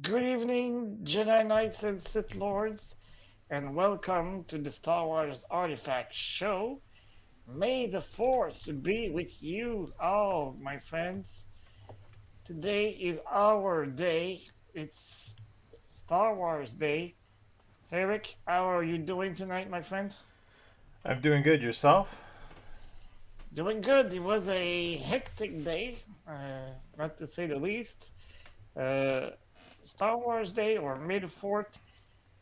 Good evening, Jedi Knights and Sith Lords, and welcome to the Star Wars Artifacts show. May the Force be with you all, my friends. Today is our day. It's Star Wars Day. Eric, how are you doing tonight, my friend? I'm doing good. Yourself? Doing good. It was a hectic day, not to say the least. Uh, Star Wars Day or May the 4th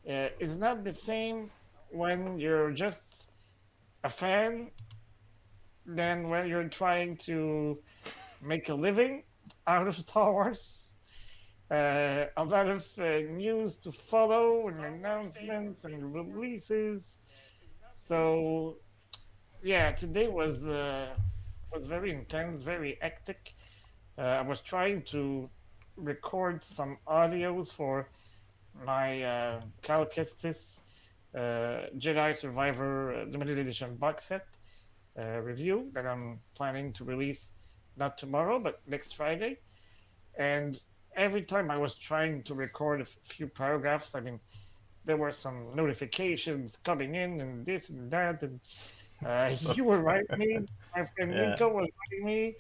is not the same when you're just a fan than when you're trying to make a living out of Star Wars. A lot of news to follow and announcements and releases. So yeah, today was very intense, very hectic. I was trying to record some audios for my Cal Kestis Jedi Survivor Limited Edition box set review that I'm planning to release not tomorrow, but next Friday. And every time I was trying to record a few paragraphs, I mean, there were some notifications coming in and this and that. And So, you were writing me. My friend yeah. Nico was writing me.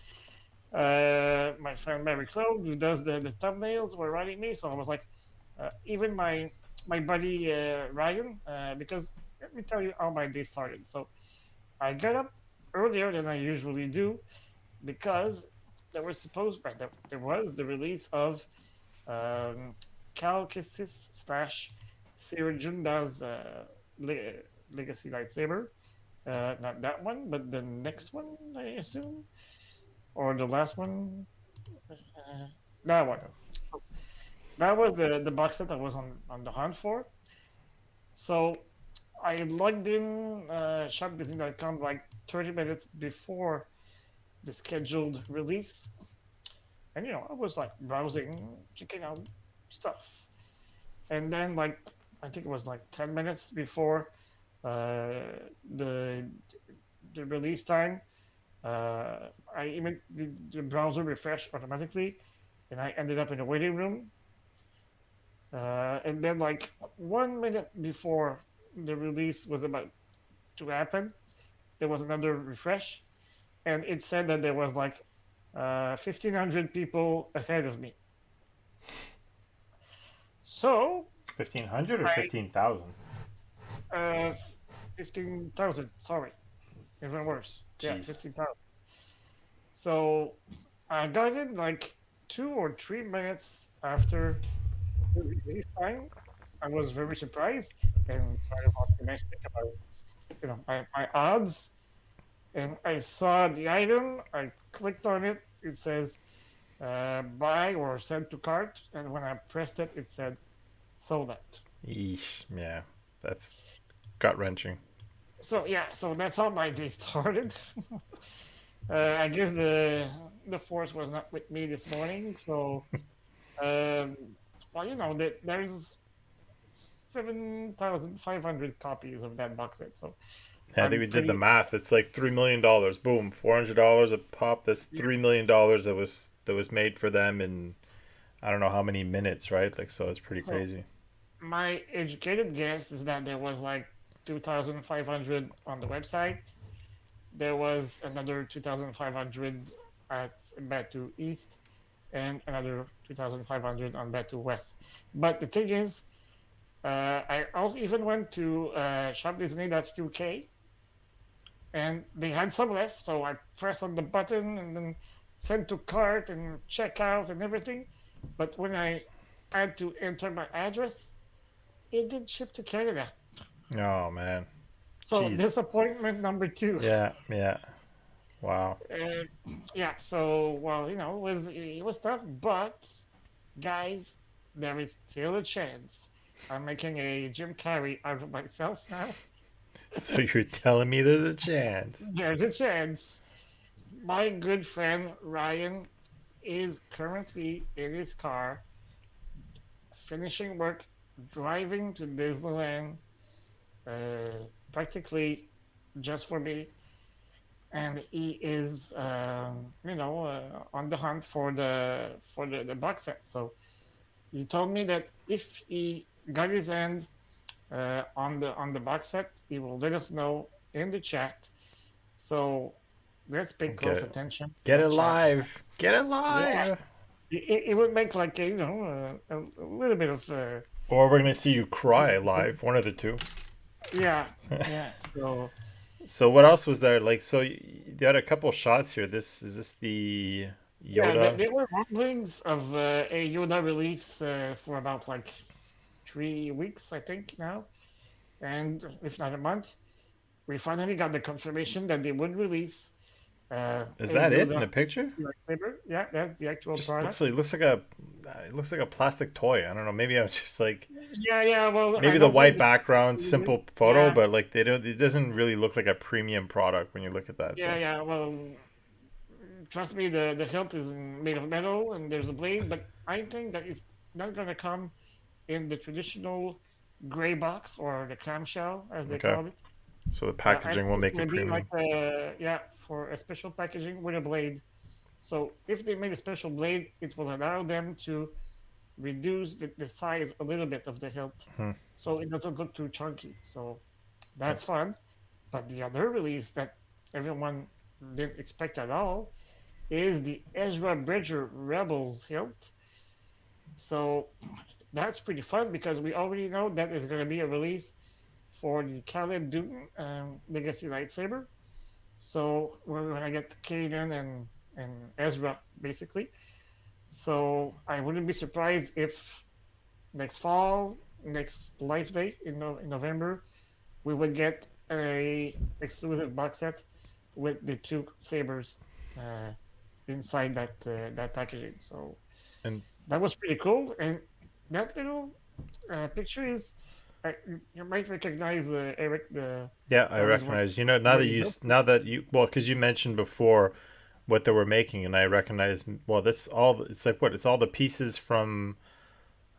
My friend Mary Claude, who does the thumbnails, were writing me. So I was like, even my buddy Ryan, because let me tell you how my day started. So I got up earlier than I usually do because there was the release of um, Cal Kestis slash Sarah Junda's Legacy lightsaber. Not that one, but the next one, I assume, or the last one. That one. So that was the box set I was on the hunt for. So I logged in shopdisney.com like 30 minutes before the scheduled release. And I was like browsing, checking out stuff. And then like I think it was like 10 minutes before the the release time, I even the browser refreshed automatically and I ended up in a waiting room. And then like 1 minute before the release was about to happen, there was another refresh and it said that there was like 1,500 people ahead of me. So 1,500 or I 15,000? 15,000. Sorry, even worse. Yeah, Jeez. 15,000. So I got in like 2 or 3 minutes after the release time. I was very surprised and kind of optimistic about my odds. And I saw the item. I clicked on it. It says buy or send to cart. And when I pressed it, it said sold out. Yeesh. Yeah. That's gut wrenching. So yeah, so that's how my day started. I guess the force was not with me this morning, so um, well, that there's 7,500 copies of that box set, so Yeah, I think I'm we did the pretty math. It's like $3 million. Boom, $400 a pop. That's yeah. $3 million that was made for them in I don't know how many minutes, right? Like, so it's pretty So crazy. my educated guess is that there was like 2,500 on the website. There was another 2,500 at Batu East, and another 2,500 on Batu West. But the thing is, I also even went to shopdisney.uk and they had some left. So I pressed on the button and then sent to cart and check out and everything. But when I had to enter my address, it didn't ship to Canada. Oh, man. So Jeez. disappointment number two. Yeah, yeah. Wow. Uh, yeah, so well, it was tough, but guys, there is still a chance. I'm making a Jim Carrey out of myself now. So you're telling me there's a chance? There's a chance. My good friend Ryan is currently in his car, finishing work, driving to Disneyland, practically just for me, and he is, on the hunt for the box set. So he told me that if he got his hand on the box set, he will let us know in the chat. So let's pay close Get attention to get it that chat. live. Get it Yeah, live. it would make like a little bit of Or we're gonna see you cry live. One of the two. yeah, yeah. So So what else was there? Like, so you had a couple shots here. This is this the yeah, Yoda? there were rumblings of a Yoda release for about like 3 weeks, I think now, and if not a month. We finally got the confirmation that they would release Is a that it in Yoda the picture? lightsaber. Yeah, that's the actual Just product. looks like a it looks like a plastic toy. I don't know. Maybe I was just like Yeah, yeah. Well, I maybe the don't think white the background, simple photo, yeah, but like they don't. It doesn't really look like a premium product when you look at that. yeah, So yeah. Well, trust me, the hilt is made of metal and there's a blade, but I think that it's not gonna come in the traditional gray box or the clamshell, as they okay. call it. So the I think packaging will it's make gonna it be like premium. yeah, for a special packaging with a blade. So if they made a special blade, it will allow them to reduce the size a little bit of the hilt Hmm. so it doesn't look too chunky. So that's Nice. fun. But the other release that everyone didn't expect at all is the Ezra Bridger Rebels hilt. So that's pretty fun because we already know that is going to be a release for the Caleb Dune Legacy lightsaber. So we're going to get Kaden and Ezra basically. So I wouldn't be surprised if next fall, next Life Day in November, we would get a exclusive box set with the two sabers uh, inside that packaging. So And that was pretty cool. And that little picture is you might recognize Eric the yeah, I it's always one recognize. already built. Now that you well, because you mentioned before what they were making, and I recognize. Well, that's all. It's like what? It's all the pieces from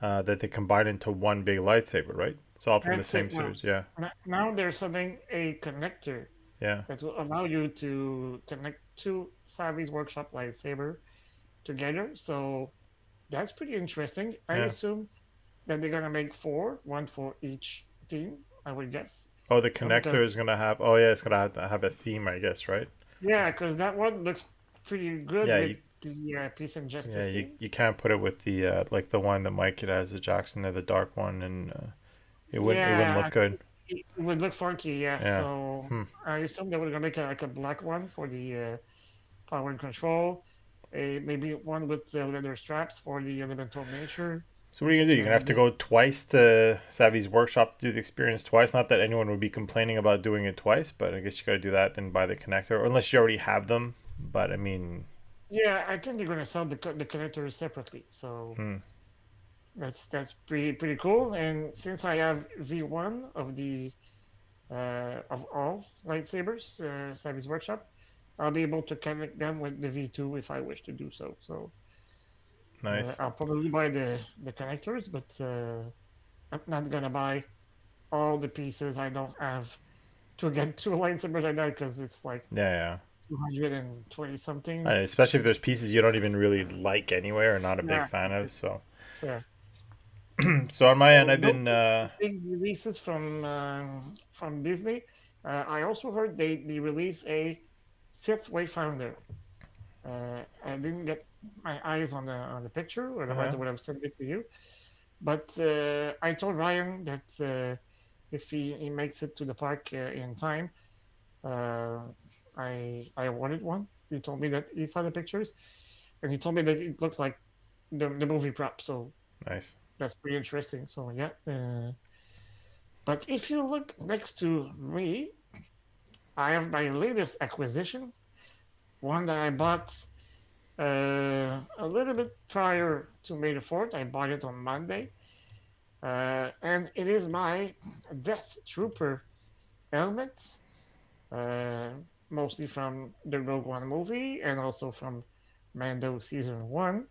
that they combine into one big lightsaber, right? It's all from the That's same it. Now, series. Yeah, now there's something a connector yeah, that will allow you to connect two Savvy's Workshop lightsaber together. So that's pretty interesting. I yeah. assume that they're gonna make four, one for each team. I would guess. Oh, the Because connector is gonna have. Oh, yeah, it's gonna have to have a theme, I guess, right? yeah, because that one looks pretty good Yeah, with the Peace and Justice team. you can't put it with the like the one that Mike has, the Jackson there, the dark one, and it wouldn't Yeah, look I think good. it would look funky. Yeah, Yeah. so Hmm. I assume they were gonna make like a black one for the power and control. Maybe one with the leather straps for the elemental nature. So what are you gonna do? You're gonna have And to go twice to Savvy's workshop to do the experience twice. Not that anyone would be complaining about doing it twice, but I guess you gotta do that then buy the connector, or unless you already have them. But I mean, yeah, I think they're gonna sell the connectors separately. So hmm. that's pretty cool. And since I have V1 of the of all lightsabers, Savvy's Workshop, I'll be able to connect them with the V2 if I wish to do so. So Nice. I'll probably buy the connectors, but I'm not gonna buy all the pieces I don't have to get two lightsabers like that because it's like Yeah, 220 yeah. something. Especially if there's pieces you don't even really like anyway or not a big Yeah, fan of. So, yeah. so on my end, So I've those been are the big releases from Disney. I also heard they released a Sith Wayfinder. I didn't get my eyes on the picture, otherwise uh-huh. I would have sent it to you. But I told Ryan that if he makes it to the park in time, uh, I wanted one. He told me that he saw the pictures, and he told me that it looked like the movie prop. So Nice. that's pretty interesting. So yeah. But if you look next to me, I have my latest acquisition, one that I bought a little bit prior to May the 4th. I bought it on Monday. And it is my Death Trooper helmet, uh, mostly from the Rogue One movie and also from Mando Season 1.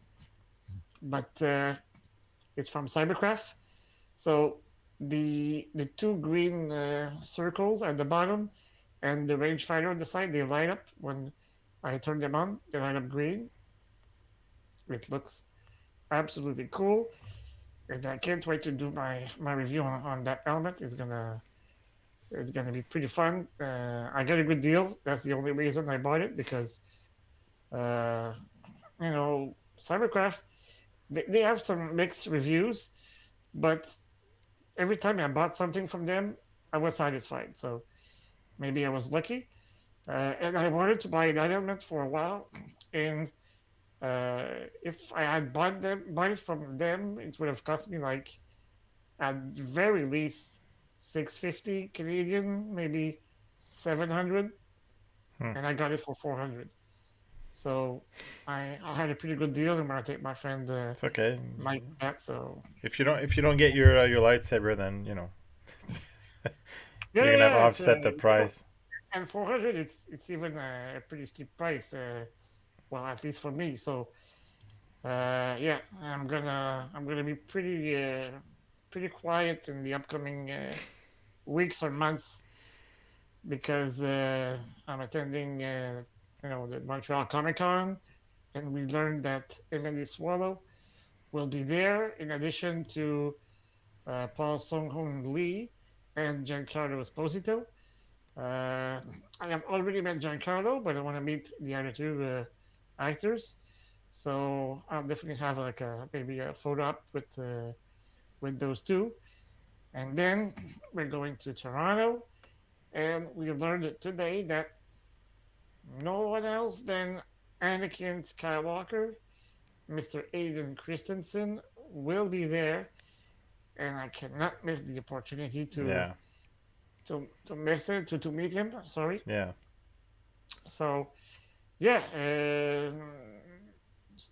But it's from Cybercraft. So the two green circles at the bottom and the rangefinder on the side, they light up when I turn them on. They light up green. It looks absolutely cool. And I can't wait to do my review on that element. It's gonna be pretty fun. I got a good deal. That's the only reason I bought it because uh, Cybercraft they have some mixed reviews, but every time I bought something from them, I was satisfied. So maybe I was lucky. And I wanted to buy an element for a while, and if I had bought it from them, it would have cost me like at very least 650 Canadian, maybe 700, Hmm. and I got it for 400. So I had a pretty good deal, and I take my friend It's okay. Mike that. So If you don't get your lightsaber, then yeah, you're yeah, gonna have to yeah, offset the price. and 400, it's even a pretty steep price. Well, at least for me. So yeah, I'm gonna be pretty quiet in the upcoming weeks or months because I'm attending the Montreal Comic Con, and we learned that Emily Swallow will be there in addition to Paul Song Hoon Lee and Giancarlo Esposito. I have already met Giancarlo, but I want to meet the other two actors. So I'll definitely have like maybe a photo up with those two, and then we're going to Toronto, and we learned today that no one else than Anakin Skywalker, Mr. Aiden Christensen, will be there, and I cannot miss the opportunity to Yeah, to miss it to meet him. Sorry. yeah, So yeah,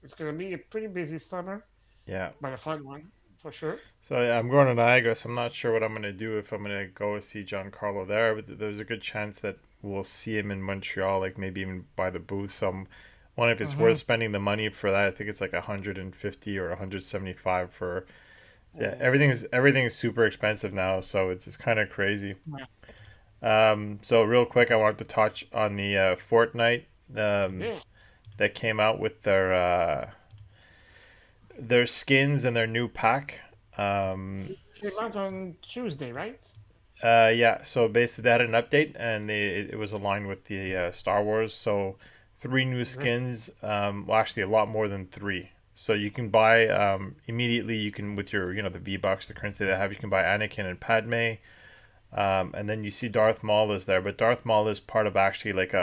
it's gonna be a pretty busy summer, yeah. but a fun one for sure. So yeah, I'm going to Niagara, so I'm not sure what I'm gonna do if I'm gonna go see Giancarlo there. But there's a good chance that we'll see him in Montreal, like maybe even by the booth. So I'm wondering if it's worth Mm-hmm. spending the money for that. I think it's like 150 or 175 for. Yeah, Oh, everything's super expensive now, so it's kind of crazy. yeah, So real quick, I wanted to touch on the Fortnite um, yeah. that came out with their skins and their new pack. Um, Came out on Tuesday, right? yeah, so basically they had an update and it was aligned with the Star Wars. So three new Great. skins. Well, actually, a lot more than three. So you can buy immediately. You can with your the V Bucks, the currency they have. You can buy Anakin and Padme. And then you see Darth Maul is there, but Darth Maul is part of actually like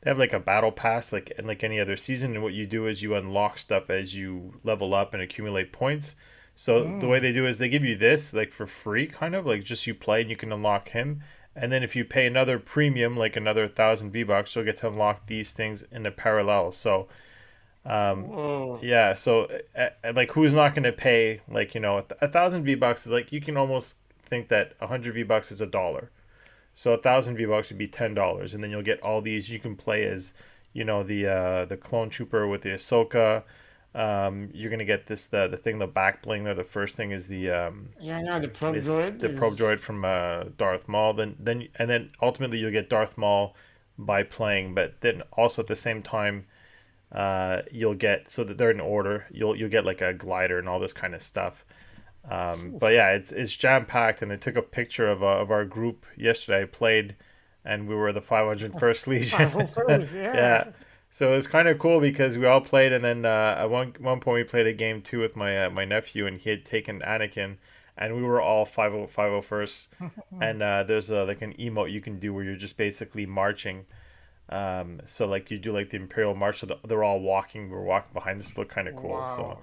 they have like a battle pass like any other season, and what you do is you unlock stuff as you level up and accumulate points. So the way Mm. they do is they give you this like for free, kind of like just you play and you can unlock him. And then if you pay another premium, like another 1,000 V bucks, you'll get to unlock these things in a parallel. So Whoa. yeah, so like who's not going to pay like 1,000 V bucks is like you can almost think that 100 V bucks is a dollar. So 1,000 V bucks would be $10, and then you'll get all these. You can play as, the clone trooper with the Ahsoka. You're gonna get the thing, the back bling there. The first thing is Yeah, yeah. The probe is droid the probe is. droid from Darth Maul. Then ultimately you'll get Darth Maul by playing, but then also at the same time, you'll get so that they're in order. You'll get like a glider and all this kind of stuff. But yeah, it's jam packed, and I took a picture of our group yesterday. I played, and we were the 501st Legion. Five oh first, yeah. Yeah, so it was kind of cool because we all played, and then at one point we played a game too with my nephew, and he had taken Anakin, and we were all 501st. And there's like an emote you can do where you're just basically marching. So like you do like the Imperial March, so they're all walking. We're walking behind this, look kind of cool. So Wow.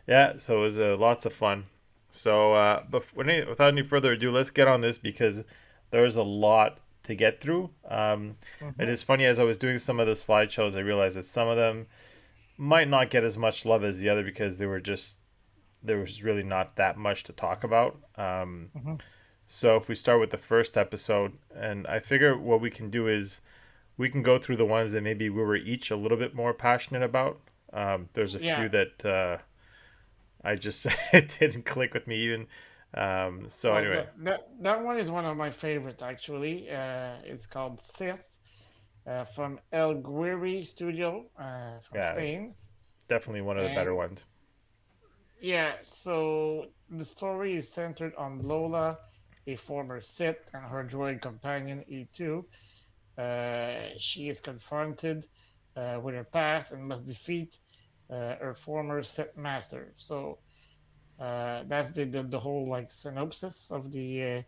yeah, so it was lots of fun. So, without any further ado, let's get on this because there's a lot to get through. It Mm-hmm. is funny as I was doing some of the slideshows, I realized that some of them might not get as much love as the other because there was really not that much to talk about. Mm-hmm. So if we start with the first episode, and I figure what we can do is we can go through the ones that maybe we were each a little bit more passionate about. There's a Yeah. few that I just it didn't click with me even. So Well, anyway, that one is one of my favorite actually. It's called Sith from El Guiri Studio from yeah, Spain, definitely one of the better and ones. yeah, so the story is centered on Lola, a former Sith, and her droid companion E2. She is confronted with her past and must defeat her former Sith master. So that's the whole like synopsis of the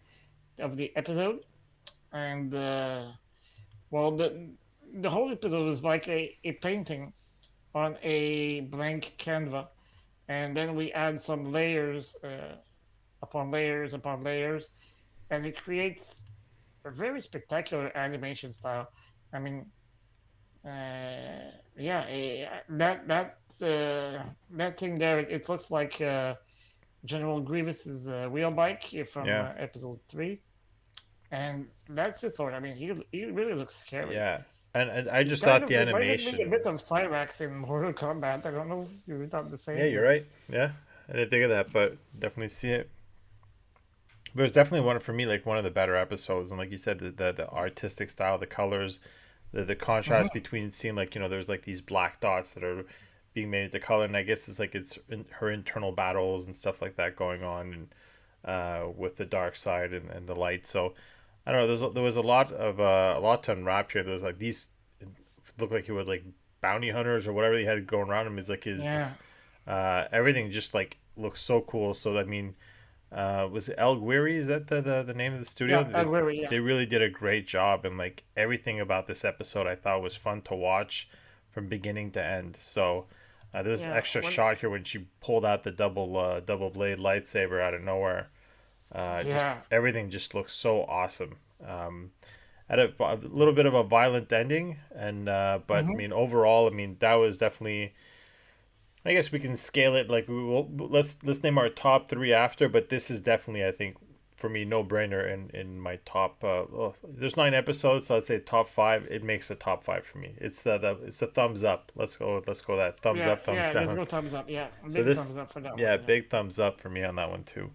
episode. And well, the whole episode is like a painting on a blank canvas, and then we add some layers upon layers upon layers, and it creates a very spectacular animation style. I mean, yeah, that thing there, it looks like General Grievous's wheel bike from Yeah, episode 3, and that's the thought. I mean, he really looks scary. yeah. And I It just kind thought of the reminded me a animation. bit of Cyrax in Mortal Kombat. I don't know if you thought the Yeah, same, you're but right. Yeah, I didn't think of that, but definitely see it. But it was definitely one for me, like one of the better episodes. And like you said, the artistic style, the colors, the contrast Mhm. between seeing like there's like these black dots that are being made into color, and I guess it's like her internal battles and stuff like that going on, and with the dark side and the light. So I don't know. There was a lot to unwrap here. There was like these looked like he was like bounty hunters or whatever he had going around him. Is like his Yeah, everything just like looks so cool. So I mean, was it El Guiri? Is that the name of the studio? yeah, Aguirre, yeah, They really did a great job, and like everything about this episode, I thought was fun to watch from beginning to end. So there's yeah. extra When, shot here when she pulled out the double blade lightsaber out of nowhere. Just yeah, everything just looks so awesome. Had a little bit of a violent ending, and but I hmm mean overall, I mean that was definitely. I guess we can scale it like we will. Let's name our top three after, but this is definitely I think for me no brainer in my top. There's 9 episodes, so I'd say top five. It makes a top five for me. It's a thumbs up. Let's go that thumbs yeah, up, thumbs yeah. Let's down. go thumbs up. Yeah, So big this, thumbs up for that one. yeah, Yeah. big thumbs up for me on that one too.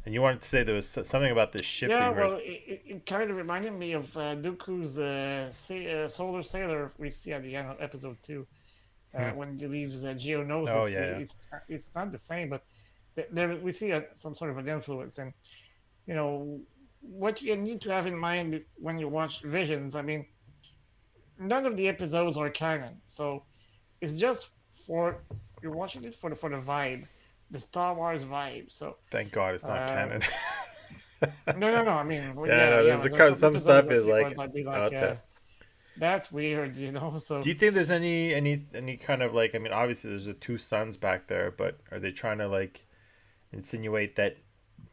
And you wanted to say there was something about this ship that Yeah, you were. well, it kind of reminded me of Dooku's Solar Sailor we see at the end of episode 2 Hmm. when he leaves Oh Geonosis. yeah, It's not the same, but there we see some sort of an influence. And, you know, what you need to have in mind when you watch Visions, I mean, none of the episodes are canon. So it's just for, you're watching it for the vibe, the Star Wars vibe. So, thank God it's not uh, canon. no, no, no. I mean, well, Yeah, yeah, no, yeah. there's But there's some some episodes stuff that is people like might be like, out there. that's weird, you know. So Do you think there's any kind of like I mean obviously there's the two suns back there, but are they trying to like insinuate that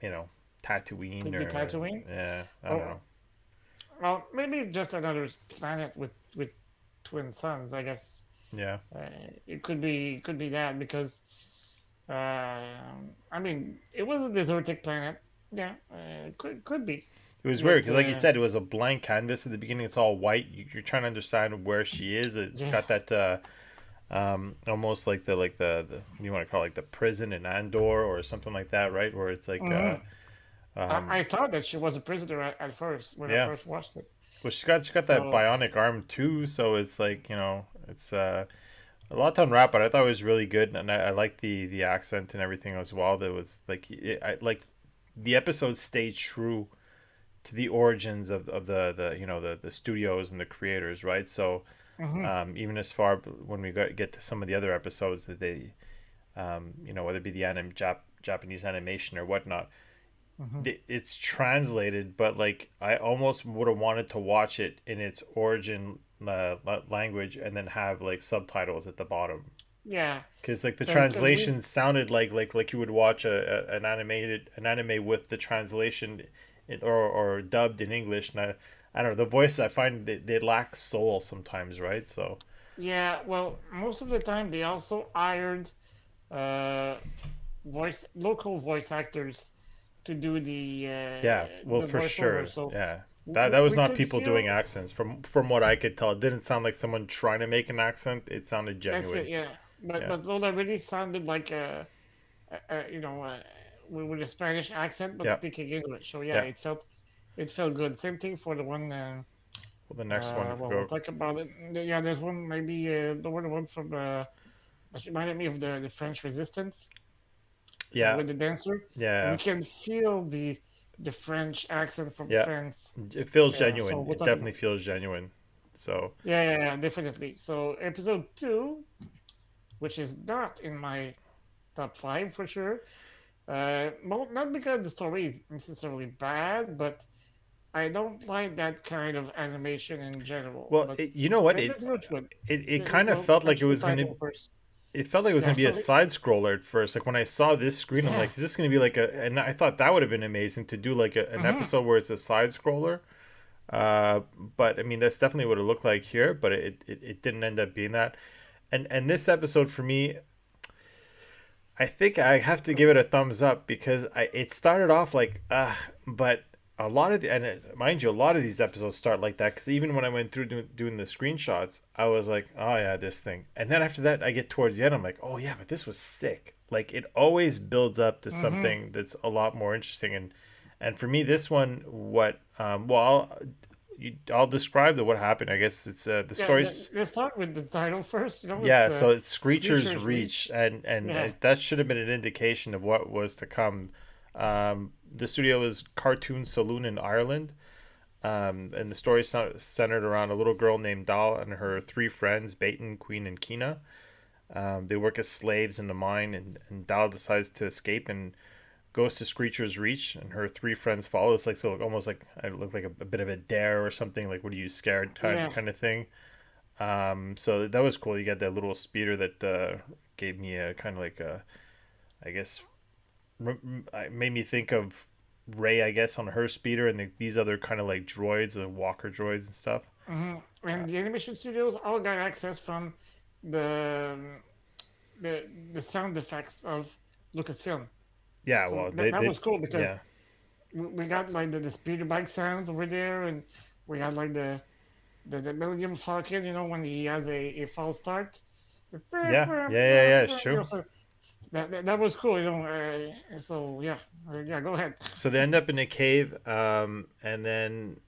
you know Tatooine could be or Tatooine, yeah I don't or know. well, maybe just another planet with twin suns. I guess Yeah, uh, it could be that because I mean it was a desertic planet. Yeah, could be, it was weird but because like you said it was a blank canvas at the beginning. It's all white. You're trying to understand where she is. It's yeah. got that almost like the you want to call it like the prison in Andor or something like that, right? Where it's like hmm um I thought that she was a prisoner at first when I yeah. first watched it. Well, she's got that So bionic arm too, so it's like it's a lot to unwrap, but I thought it was really good, and I like the accent and everything as well. That was like I like the episode stayed true to the origins of the the studios and the creators, right? So hmm even as far when we get to some of the other episodes that they whether it be the Japanese animation or whatnot, hmm it's translated, but like I almost would have wanted to watch it in its origin language and then have like subtitles at the bottom yeah, because like the because we translation sounded like you would watch an anime with the translation or dubbed in English, and I don't know the voice I find they lack soul sometimes, right? So yeah, well, most of the time they also hired uh, local voice actors to do yeah, well the for voiceover. sure, So yeah. That was we not could people doing feel accents from what I could tell. It didn't sound like someone trying to make an accent. It sounded that's it. genuine. Yeah, Yeah. but Lola really sounded like you know with a Spanish accent, but Yeah. speaking English. So yeah, Yeah. it felt good. Same thing for the one. Well, the next one if we Well, we'll go. talk about it. Yeah, there's one maybe the one from that reminded me of the French Resistance. Yeah, with the dancer, and yeah, we can feel the French accent from yeah. France. It feels So genuine. we're It talking definitely about, feels genuine. So yeah, definitely. So episode two, which is not in my top five for sure. Not because the story is necessarily bad, but I don't like that kind of animation in general. well, But you know what let's go through it. it kind of We'll felt like it mention the was gonna. title first. It felt like it was Yeah, gonna be a so side scroller at first. Like when I saw this screen, I'm yeah. like, is this gonna be like a? And I thought that would have been amazing to do like an Hmm. episode where it's a side scroller. Uh, but I mean, that's definitely what it looked like here. But it didn't end up being that. And this episode for me, I think I have to give it a thumbs up because it started off like but a lot of mind you, a lot of these episodes start like that because even when I went through doing the screenshots, I was like, oh yeah, this thing, and then after that, I get towards the end, I'm like, oh yeah, but this was sick. Like it always builds up to Hmm. something that's a lot more interesting, and for me, this one, what well, I'll describe what happened. I guess it's the Yeah, story's. let's start with the title first. It's Yeah, so it's Screecher's Screecher's Reach, Reach. and Yeah. that should have been an indication of what was to come. The studio is Cartoon Saloon in Ireland, and the story is centered around a little girl named Dal and her three friends, Baton, Queen, and Kina. They work as slaves in the mine, and Dal decides to escape and goes to Screecher's Reach, and her three friends follow. It's like so almost like it looked like a bit of a dare or something. Like, what are you scared Yeah. kind of thing. So that was cool. You got that little speeder that gave me a kind of like a, I guess, made me think of Ray, I guess, on her speeder, and these other kind of like droids, walker droids and stuff. Hmm. And the animation studios all got access from the the the sound effects of Lucasfilm. Yeah, So well, that was cool yeah, because we got like the speeder bike sounds over there, and we got like the Millennium Falcon. When he has a false start. yeah. It's true. So that was cool. So yeah. Go ahead. So they end up in a cave, and then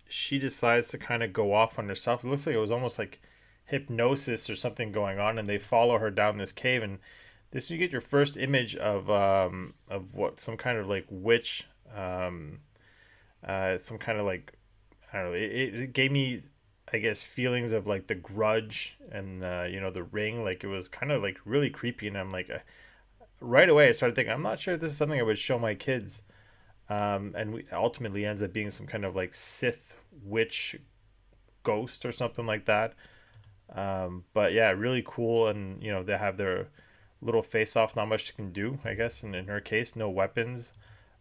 she decides to kind of go off on herself. It looks like it was almost like hypnosis or something going on, and they follow her down this cave. And this you get your first image of what some kind of like witch, some kind of like I don't know. It gave me, I guess, feelings of like the Grudge and the Ring. Like it was kind of like really creepy, and I'm like, right away I started thinking, I'm not sure if this is something I would show my kids. And ultimately ends up being some kind of like Sith witch ghost or something like that. But yeah, really cool, and they have their little face off. Not much she can do, I guess. And in her case, no weapons.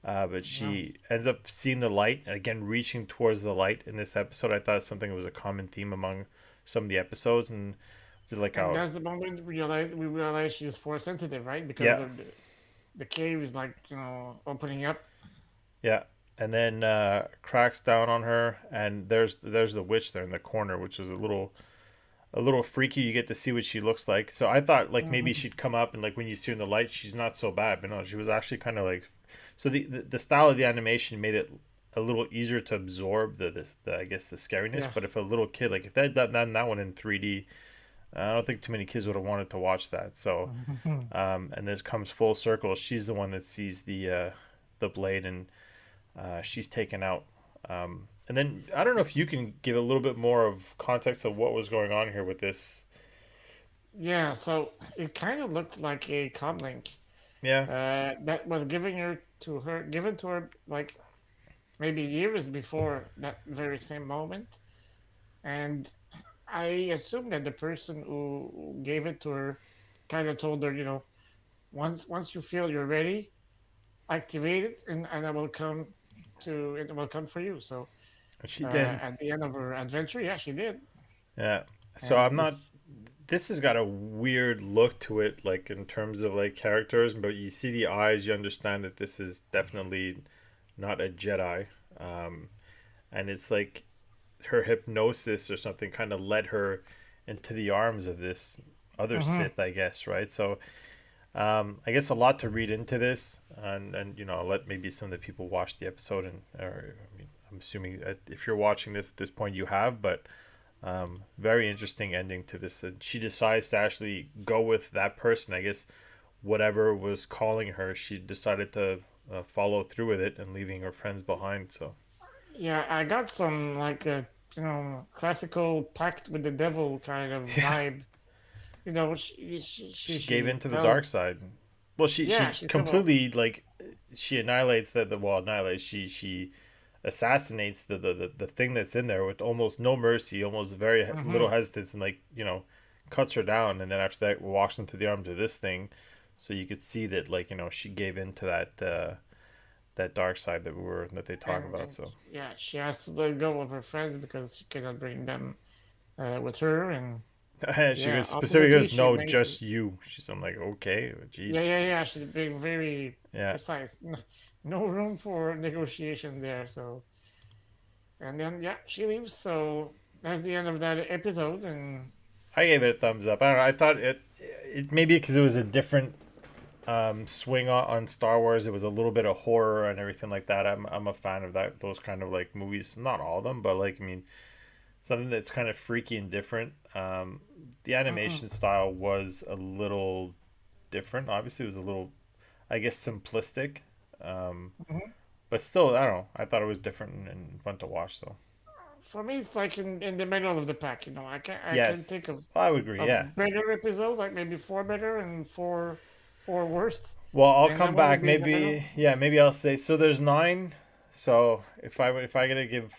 But Yeah. she ends up seeing the light and again reaching towards the light in this episode. I thought something was a common theme among some of the episodes, and it's like And oh that's the moment we realize she's force sensitive, right? Because yeah, the cave is like opening up. yeah, and then cracks down on her, and there's the witch there in the corner, which is a little freaky. You get to see what she looks like. So I thought like maybe Hmm. she'd come up and like when you see her in the light, she's not so bad. But no, she was actually kind of like. So the style of the animation made it a little easier to absorb the I guess the scariness. Yeah. But if a little kid like if they had done that one in 3D, I don't think too many kids would have wanted to watch that. So and this comes full circle. She's the one that sees the blade and she's taken out. And then I don't know if you can give a little bit more of context of what was going on here with this. Yeah. So it kind of looked like a comlink Yeah, that was given to her like maybe years before that very same moment. And I assume that the person who gave it to her kind of told her, once you feel you're ready, activate it, and it will come for you. So she did. at the end of her adventure, yeah, she did. Yeah. So And I'm not. this, This has got a weird look to it, like in terms of like characters, but you see the eyes, you understand that this is definitely not a Jedi. Um, and it's like her hypnosis or something kind of led her into the arms of this other mhm. Sith, I guess, right? So I guess a lot to read into this, and I'll let maybe some of the people watch the episode, and or I mean, I'm assuming that if you're watching this at this point, you have, but very interesting ending to this. And she decides to actually go with that person. I guess whatever was calling her, she decided to follow through with it and leaving her friends behind. So Yeah, I got some like a classical pact with the devil kind of yeah, vibe. she gave She in to the dark tells, side. Well, yeah, she she said, well, completely like she annihilates the well annihilates she assassinates the thing that's in there with almost no mercy, almost very mm-hmm. little hesitance, and like cuts her down, and then after that walks into the arms of this thing, so you could see that like she gave in to that dark side that they talk about. And So yeah, she has to let go of her friends because she cannot bring them with her, and she yeah, goes specifically ultimately goes she no, makes it. just you. I'm like okay, Yeah, jeez, yeah, yeah. She's being very yeah. precise. No, no room for negotiation there. So, and then yeah, she leaves. So that's the end of that episode. And I gave it a thumbs up. I don't know. I thought it maybe because it was a different swing on Star Wars. It was a little bit of horror and everything like that. I'm a fan of those kind of like movies. Not all of them, but like I mean something that's kind of freaky and different. The mm-mm, animation style was a little different. Obviously, it was a little, I guess, simplistic. Um, mhm. but still, I don't know. I thought it was different and fun to watch. So For me, it's like in the middle of the pack. I can yes, think I would agree. Yeah. of better episodes, like maybe four better and four worst, Well, I'll and that come one would back. be in the middle. Maybe, yeah, maybe I'll say so. There's nine. So if I gotta give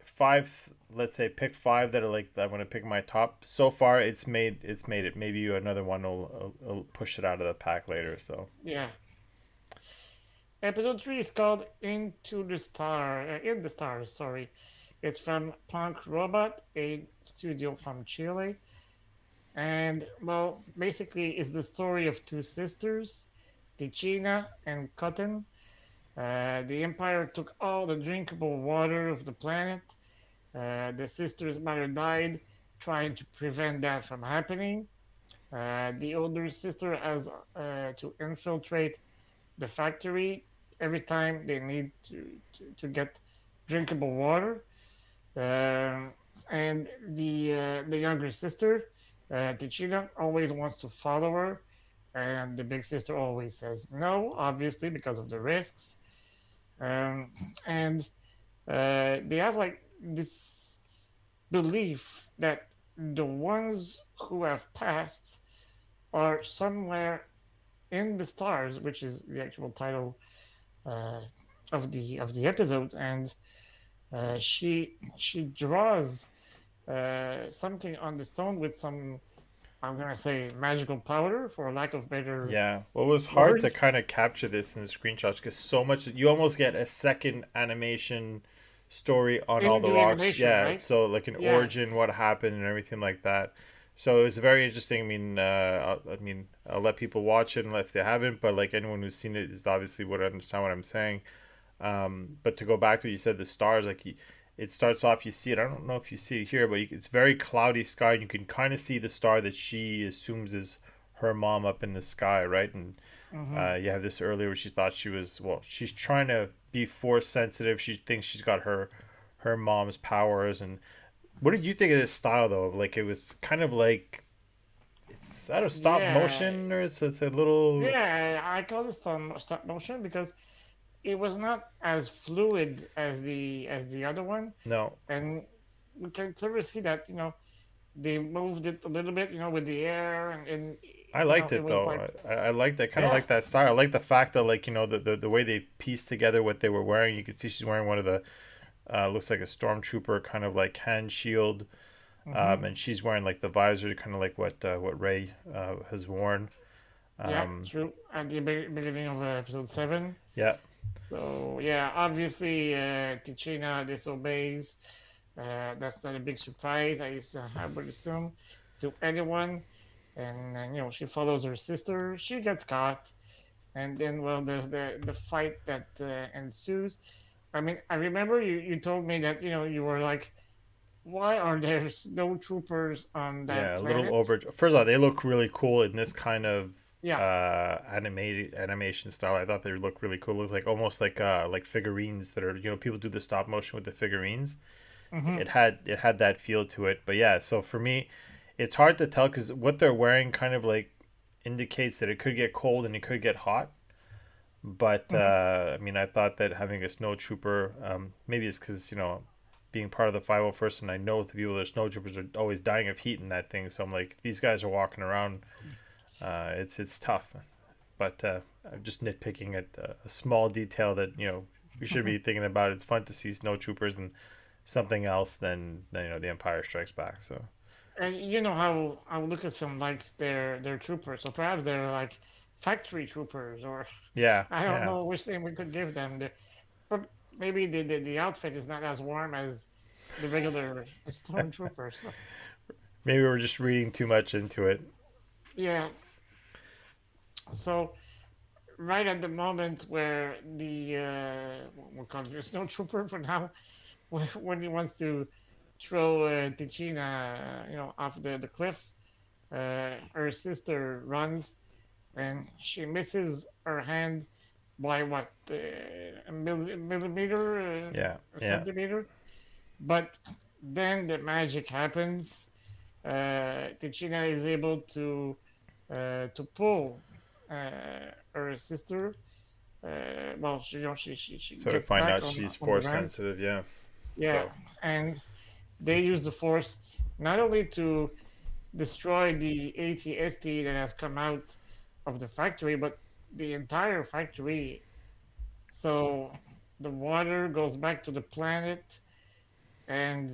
five, let's say pick five that are like I want to pick my top. So far, it's made it. Maybe another one will push it out of the pack later. So Yeah. Episode 3 is called In the Stars, sorry. It's from Punk Robot, a studio from Chile. And, well, basically, it's the story of two sisters, Ticina and Cotton. The Empire took all the drinkable water of the planet. The sister's mother died trying to prevent that from happening. The older sister has to infiltrate the factory every time they need to get drinkable water. Um, and the younger sister, Tichina, always wants to follow her, and the big sister always says no, obviously because of the risks. Um, and they have like this belief that the ones who have passed are somewhere in the stars, which is the actual title uh, of the episode, and she draws something on the stone with some, I'm gonna say, magical powder for lack of better yeah, well, it was hard to words kind of capture this in the screenshots because so much you almost get a second animation story on all in the the rocks. animation, Yeah, right? so like an Yeah. origin, what happened, and everything like that. So it was very interesting. I mean, I'll let people watch it if they haven't, but like anyone who's seen it is obviously would understand what I'm saying. But to go back to what you said, the stars, it starts off. You see it. I don't know if you see it here, but it's very cloudy sky. And you can kind of see the star that she assumes is her mom up in the sky, right? And Mm-hmm. you have this earlier where she thought she was well. She's trying to be force sensitive. She thinks she's got her mom's powers. And what did you think of this style though? Like it was kind of like it's I don't know, stop Yeah. motion or it's a little Yeah, I call it stop motion because it was not as fluid as the other one, no. and we can clearly see that they moved it a little bit, with the air, and I liked it it was though. like, I liked I kind of yeah, like that style. I like the fact that like the way they pieced together what they were wearing. You could see she's wearing one of the looks like a stormtrooper kind of like hand shield, mm-hmm, and she's wearing like the visor, kind of like what Ray has worn. yeah, Um, true. At the beginning of episode 7. yeah, So yeah, obviously Tichina disobeys. That's not a big surprise. I would assume to anyone, and she follows her sister. She gets caught, and then well, there's the fight that ensues. I mean, I remember you told me that you were like, why are there no troopers on that yeah, a little planet? over. First of all, they look really cool in this kind of Yeah. animated animation style. I thought they look really cool. It looks almost like figurines that are people do the stop motion with the figurines. Mm-hmm. It had that feel to it. But yeah, so for me, it's hard to tell because what they're wearing kind of like indicates that it could get cold and it could get hot. But Mhm. I mean, I thought that having a snow trooper, maybe it's because being part of the 501st, and I know the people that are snow troopers are always dying of heat in that thing. So I'm like, if these guys are walking around, it's tough. But I'm just nitpicking at a small detail that we should be thinking about. It's fun to see snow troopers and something else than the Empire Strikes Back. So And you know how Lucasfilm likes their troopers, so perhaps they're like factory troopers, or yeah, I don't yeah. know which name we could give them. But maybe the outfit is not as warm as the regular stormtroopers. So, Maybe we're just reading too much into it. yeah. So right at the moment where the we'll call it a snowtrooper for now, when he wants to throw Tichina, off the cliff, her sister runs and she misses her hand by what, a millimeter, Yeah, a yeah. centimeter. But then the magic happens. Tichina is able to pull her sister. Well, she So we gets find back out she's on the force ground. sensitive. Yeah. Yeah, So and they use the force not only to destroy the ATST that has come out of the factory, but the entire factory. So the water goes back to the planet, and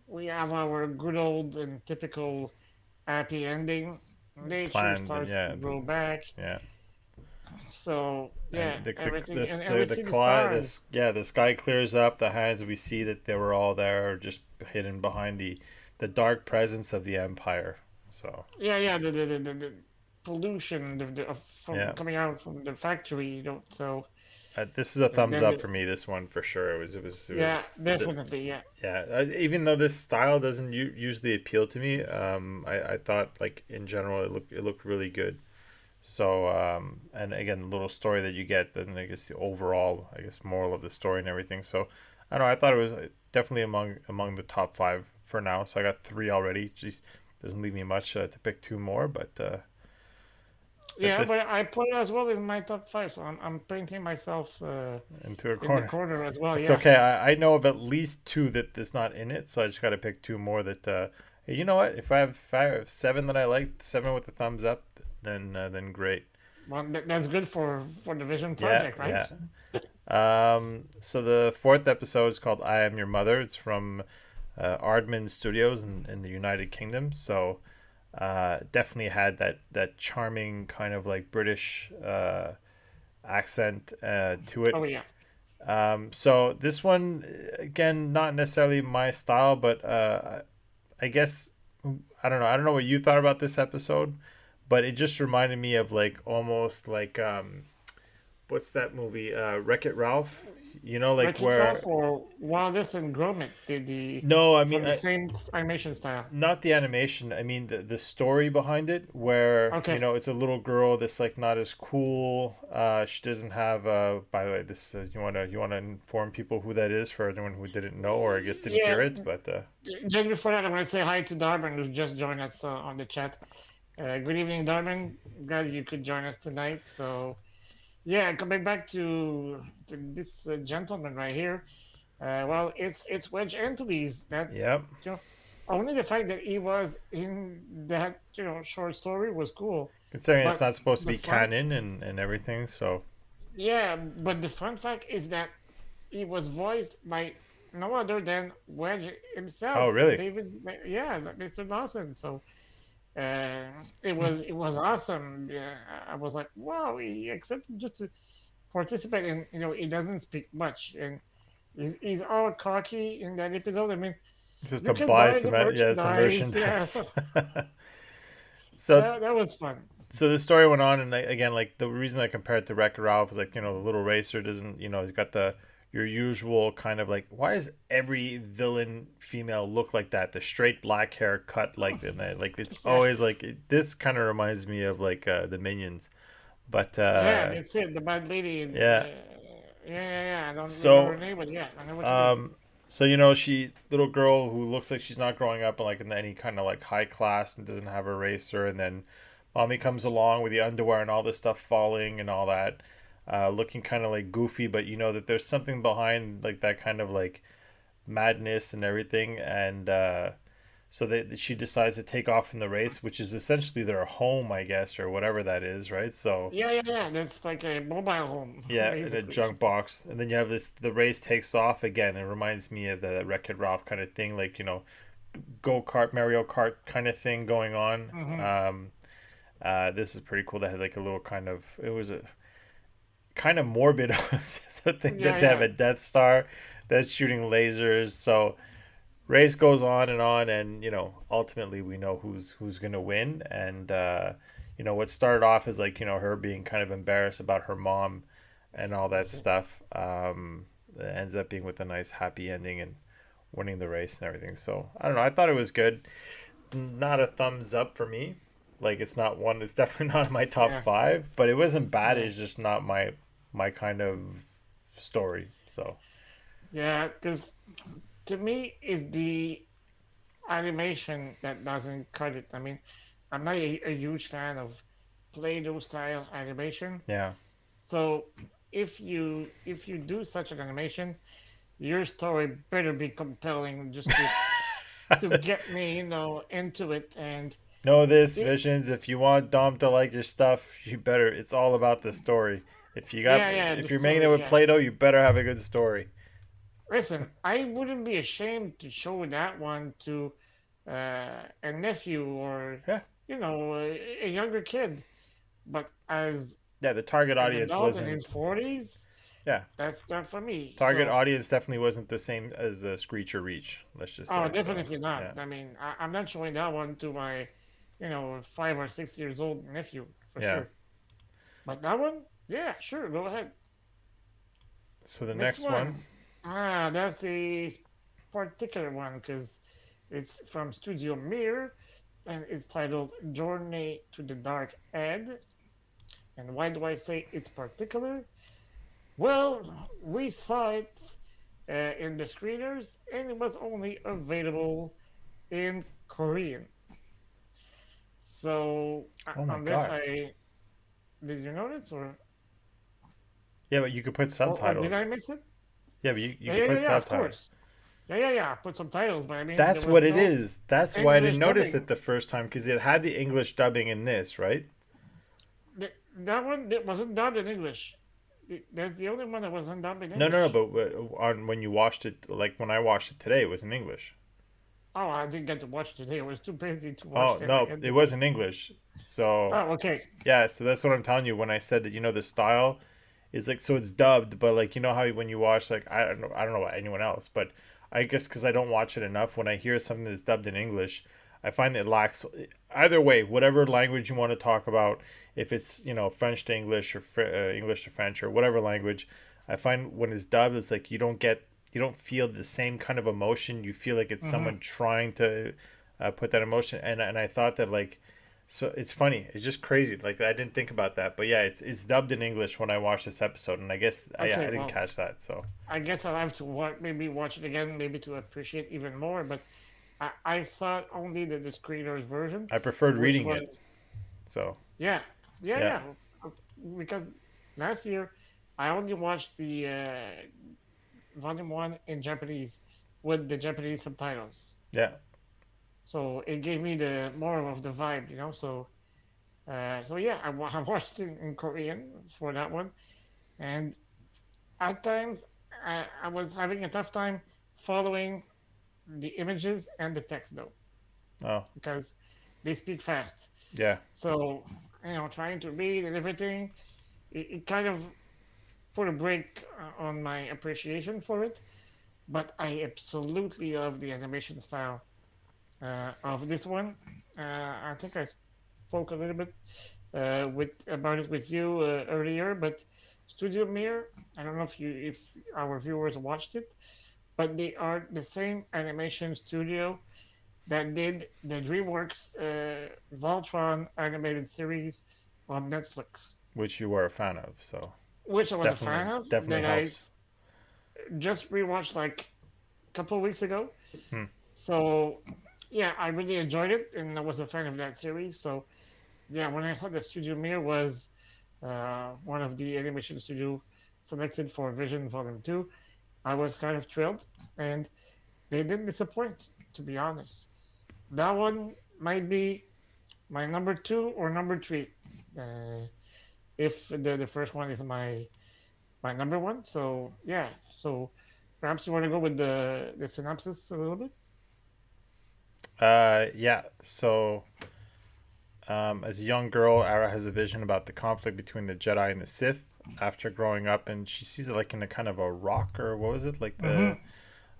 we have our good old and typical happy ending. Nature planned and starts to yeah, grow back. yeah. So yeah, And everything, and we the see the cli stars. this yeah the sky clears up. The hands we see that they were all there, just hidden behind the dark presence of the Empire. So Yeah, yeah, the pollution from yeah, coming out from the factory. So this is a thumbs then up for me. This one for sure. It yeah, was definitely, yeah. yeah. Even though this style doesn't usually appeal to me, I thought like in general it looked really good. So and again, the little story that you get, then I guess the overall, I guess, moral of the story and everything. So I don't know. I thought it was definitely among the top five for now. So I got three already. Just doesn't leave me much to pick two more, but Yeah, this but I put it as well in my top five, so I'm painting myself into a in the corner. corner as well. It's Yeah. okay. I know of at least two that is not in it, so I just got to pick two more that. Hey, you know what? If I have seven that I like, seven with the thumbs up, then great. Well, that's good for the Vision Yeah, Project, right? yeah. So the fourth episode is called "I Am Your Mother." It's from Aardman Studios in the United Kingdom. So definitely had that charming kind of like British accent to it. Oh yeah. So this one again, not necessarily my style, but I guess I don't know what you thought about this episode, but it just reminded me of like almost like what's that movie? Wreck It Ralph. You know, like Wreck-It Ralph where or Wildest and Gromit did the no, I mean from the same animation style. not the animation. I mean the story behind it, where Okay. it's a little girl that's like not as cool. She doesn't have. By the way, this you wanna inform people who that is for anyone who didn't know or I guess didn't Yeah. hear it, but Just before that, I want to say hi to Darwin, who's just joined us on the chat. Good evening, Darwin. Glad you could join us tonight. So yeah, coming back to this gentleman right here. Well, it's Wedge Antilles that, yep. you know only the fact that he was in that short story was cool, Considering it's but not supposed to the be fun canon and everything, so yeah, but the fun fact is that he was voiced by no other than Wedge oh himself, really? David. Yeah, Mr. Dawson. So uh, it was awesome. Yeah, I was like, wow, he accepted just to participate, and he doesn't speak much, and he's all cocky in that episode. I mean, Just to you can buy buy the some some merchandise. Yeah, merchandise. so so that was fun. so the story went on, and again, like the reason I compared it to Wreck-It Ralph is like the little racer doesn't he's got the your usual kind of like why does every villain female look like that, the straight black hair cut like and like it's Yeah, always like this kind of reminds me of like the Minions, but yeah, that's it. The bad lady. yeah. Yeah. I don't remember So her name, but yeah, I know what you mean. um so she little girl who looks like she's not growing up in like in any kind of like high class and doesn't have a racer, and then Mommy comes along with the underwear and all this stuff falling and all that, looking kind of like goofy, but you know that there's something behind like that kind of like madness and everything, and so she decides to take off in the race, which is essentially their home, I guess, or whatever that is, right? So Yeah, yeah, yeah. That's like a mobile home, yeah, in a basically. junk box, and then you have this. The race takes off again. It reminds me of the Wreck-It Ralph kind of thing, like go kart, Mario Kart kind of thing going on. Hmm. This is pretty cool. That had like a little kind of. It was a kind of morbid thing Yeah, that they have yeah. a Death Star that's shooting lasers. So race goes on, and ultimately we know who's gonna win. And what started off as like her being kind of embarrassed about her mom and all that That's it. stuff, it ends up being with a nice happy ending and winning the race and everything. So I don't know, I thought it was good. Not a thumbs up for me. Like it's not one, it's definitely not in my top Yeah, five, but it wasn't bad. yeah, It's just not my kind of story. So yeah. Because to me, it's the animation that doesn't cut it. I mean, I'm not a huge fan of Play-Doh style animation. yeah. So if you do such an animation, your story better be compelling just to get me, into it. And Know this, it, Visions. If you want Dom to like your stuff, you better. It's all about the story. yeah, yeah, the If you're making it story, with yeah. Play-Doh, you better have a good story. Listen, I wouldn't be ashamed to show that one to a nephew or Yeah, a younger kid. But as yeah. The target an audience adult in wasn't. his 40s, Yeah, that's not for me. target So, audience definitely wasn't the same as Screech or Reach. Let's just oh, say so. definitely not. Yeah, I mean, I'm not showing that one to my, 5 or 6 years old nephew for yeah. sure. But that one, yeah, sure, go ahead. So the Next next one. one. That's the particular one because it's from Studio Mir and it's titled Journey to the Dark Ed. And why do I say it's particular? Well, we saw it in the screeners and it was only available in Korean. So, Oh my unless god. I. Did you notice? Yeah, but you could put Or did I subtitles. miss it? Yeah, but you Yeah, could yeah, yeah, put yeah, of subtitles. course. Yeah, yeah, yeah. I put some titles, but I mean, there That's was what it no is. That's why I English didn't notice it dubbing. the first time because it had the English dubbing in this, right? That one that wasn't dubbed in English. That's the only one that wasn't dubbed in No, no, no. English. But on when you watched it, like when I watched it today, it was in English. Oh, I didn't get to watch it today. I was too busy to watch Oh the no, it was in English. So Oh, okay. yeah, so that's what I'm telling you when I said that the style is like so it's dubbed, but like how when you watch like I don't know about anyone else, but I guess because I don't watch it enough, when I hear something that's dubbed in English, I find it lacks. Either way, whatever language you want to talk about, if it's French to English or English to French or whatever language, I find when it's dubbed, it's like you don't feel the same kind of emotion. You feel like it's Mm-hmm. someone trying to put that emotion, and I thought that like so it's funny. It's just crazy. Like I didn't think about that, but yeah, it's dubbed in English when I watched this episode, and I guess Okay, I didn't well, catch that. So I guess I'll have to maybe watch it again, maybe to appreciate even more. But I saw only the screener's version, I preferred which reading it. was So yeah, yeah, yeah, yeah. Because last year I only watched the volume one in Japanese with the Japanese subtitles. yeah. So it gave me the more of the vibe. So yeah, I watched it in Korean for that one, and at times I was having a tough time following the images and the text though Oh because they speak fast. yeah. So trying to read and everything, it kind of put a break on my appreciation for it. But I absolutely love the animation style of this one. I think I spoke a little bit with about it with you earlier, but Studio Mir. I don't know if our viewers watched it, but they are the same animation studio that did the DreamWorks Voltron animated series on Netflix, Which you were a fan of, so which I was a fan of. definitely That I helps. just rewatched like a couple of weeks ago. Hmm. So yeah, I really enjoyed it, and I was a fan of that series. So yeah, when I saw the studio mirror was one of the animation studio selected for Vision Volume 2, I was kind of thrilled, and they didn't disappoint, to be honest. That one might be my number two or number three, uh, if the first one is my number one. So yeah, so perhaps you want to go with the synopsis a little bit. Yeah. So, as a young girl, Ara has a vision about the conflict between the Jedi and the Sith after growing up, and she sees it like in a kind of a rock, or what was it like Hmm. the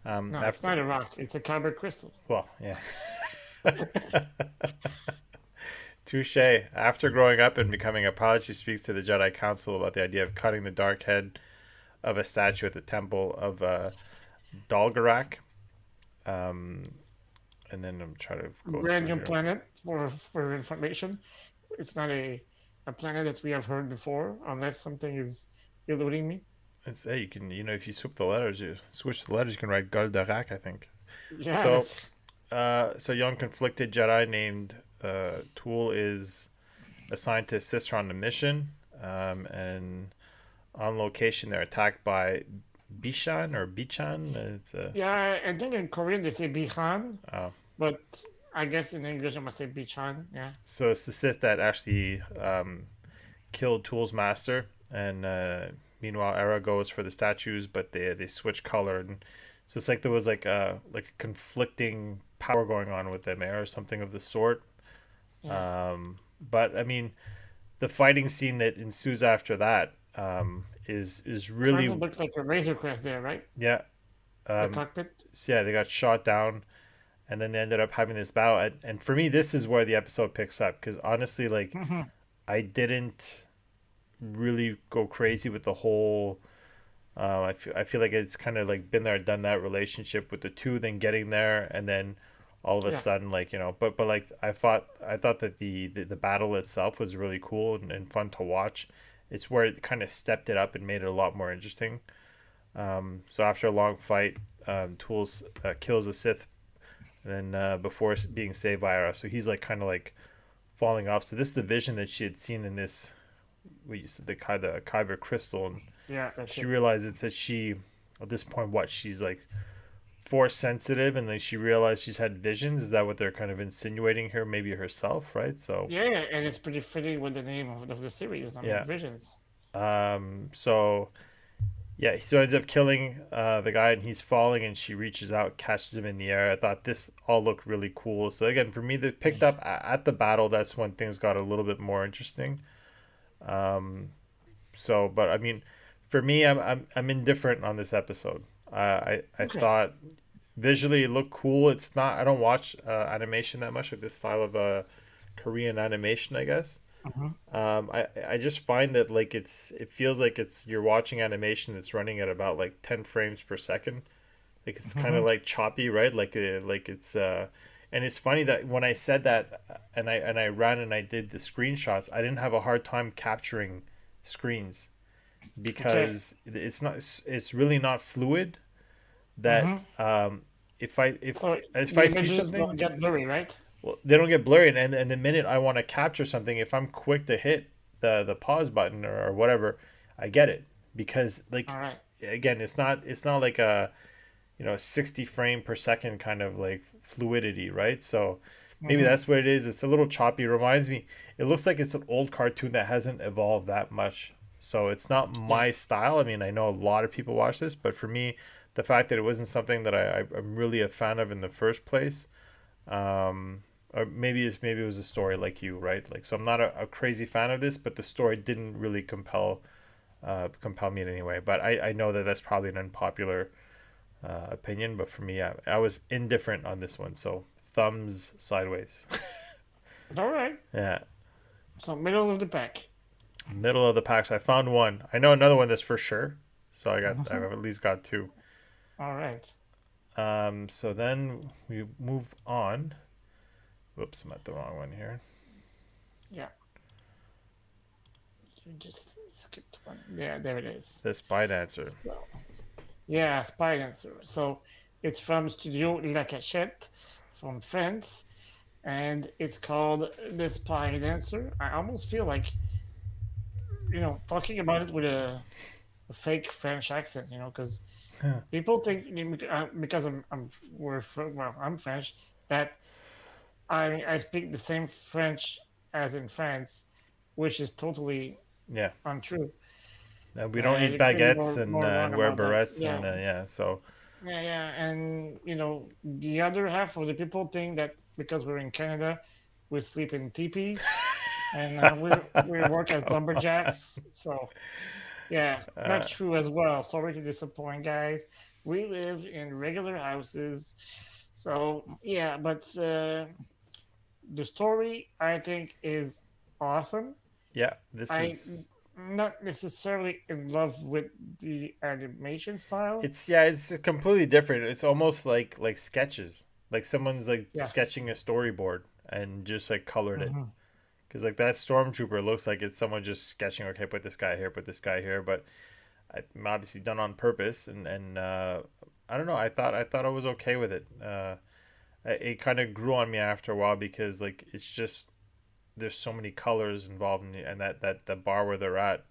No, it's after. not a rock. It's a kyber crystal. Well, yeah. Touche. After growing up and becoming a pilot, she speaks to the Jedi Council about the idea of cutting the dark head of a statue at the temple of Dalgarak. Um, and then I'm trying to go Brand through new here. planet for information. It's not a planet that we have heard before, unless something is eluding me. It's, hey, you can, if you switch the letters, you can write Goldarak, I think. Yeah, So, that's so young conflicted Jedi named Tool is assigned to assist her on the mission. And on location, they're attacked by Bishan or Bichan. It's yeah. I think in Korean they say Bihan, oh. but I guess in English I must say Bichan. Yeah. So it's the Sith that actually killed Tool's master, and meanwhile, Era goes for the statues, but they switch color, and so it's like there was like a conflicting power going on with them, or something of the sort. Yeah. But I mean, the fighting scene that ensues after that is Kind of really, looks like a Razor Crest there, right? yeah. The Um, cockpit. so yeah, they got shot down, and then they ended up having this battle, and for me, this is where the episode picks up because honestly, like Hmm. I didn't really go crazy with the whole. I feel like it's kind of like been there, done that relationship with the two, then getting there, and then all of a Yeah. sudden, like but like I thought that the battle itself was really cool and fun to watch. It's where it kind of stepped it up and made it a lot more interesting. So after a long fight, Tools kills a Sith, and then before being saved by Ara, so he's like kind of like falling off. So this is the vision that she had seen in this, what you said, the Kyber crystal, and Yeah, that's she it. realizes that she, at this point, what she's like force sensitive, and then she realized she's had visions. Is that what they're kind of insinuating here? Maybe herself, right? So Yeah, and it's pretty fitting with the name of the series. I mean, yeah. Visions. So yeah, so ends up killing the guy, and he's falling, and she reaches out, catches him in the air. I thought this all looked really cool. So again, for me, that picked up at the battle. That's when things got a little bit more interesting. Um, so, but I mean, for me, I'm indifferent on this episode. I Okay. thought visually it looked cool. It's not. I don't watch animation that much, like this style of Korean animation, I guess. Hmm. I just find that like it feels like it's you're watching animation that's running at about like 10 frames per second. Like it's kind Hmm. of like choppy, right? Like it's and it's funny that when I said that and I ran and I did the screenshots, I didn't have a hard time capturing screens Okay. because it's really not fluid that Hmm. So if the I see images don't something, get blurry, right? well, they don't get blurry, and the minute I want to capture something, if I'm quick to hit the pause button or whatever, I get it because All like right. again, it's not like a 60 frame per second kind of like fluidity, right? So maybe Hmm. that's what it is. It's a little choppy. It reminds me, it looks like it's an old cartoon that hasn't evolved that much. So it's not Yeah. my style. I mean, I know a lot of people watch this, but for me, the fact that it wasn't something that I'm really a fan of in the first place, or maybe it was a story like you, right? Like, so I'm not a crazy fan of this, but the story didn't really compel me in any way. But I know that that's probably an unpopular opinion, but for me, I was indifferent on this one. So thumbs sideways. All right. Yeah, So middle of the pack. middle of the pack. So I found one. I know another one that's for sure. So I've Mhm. at least got two. All right. So then we move on. Whoops, I'm at the wrong one here. Yeah. You just skipped one. Yeah, there it is. The Spy Dancer. So, yeah, Spy Dancer. So it's from Studio La Cachette from France. and it's called The Spy Dancer. I almost feel like, talking about it with a fake French accent, because people think because I'm French, that I speak the same French as in France, which is totally Yeah. untrue. We don't eat You couldn't be baguettes more and wrong wear about that. barrettes Yeah, and yeah. So yeah, and the other half of the people think that because we're in Canada, we sleep in teepees, and we work as come on. lumberjacks. So yeah, not Uh, true as well. Sorry to disappoint, guys. We live in regular houses. So yeah, but the story I think is awesome. yeah, this I is not necessarily in love with the animation style. it's completely different. It's almost like sketches. Like someone's like Yeah. sketching a storyboard and just like colored it. Hmm. Because like that stormtrooper looks like it's someone just sketching. Okay, put this guy here, put this guy here. But I'm obviously done on purpose, and I don't know. I thought I was okay with it. It kind of grew on me after a while because like it's just there's so many colors involved in it, and that the bar where they're at,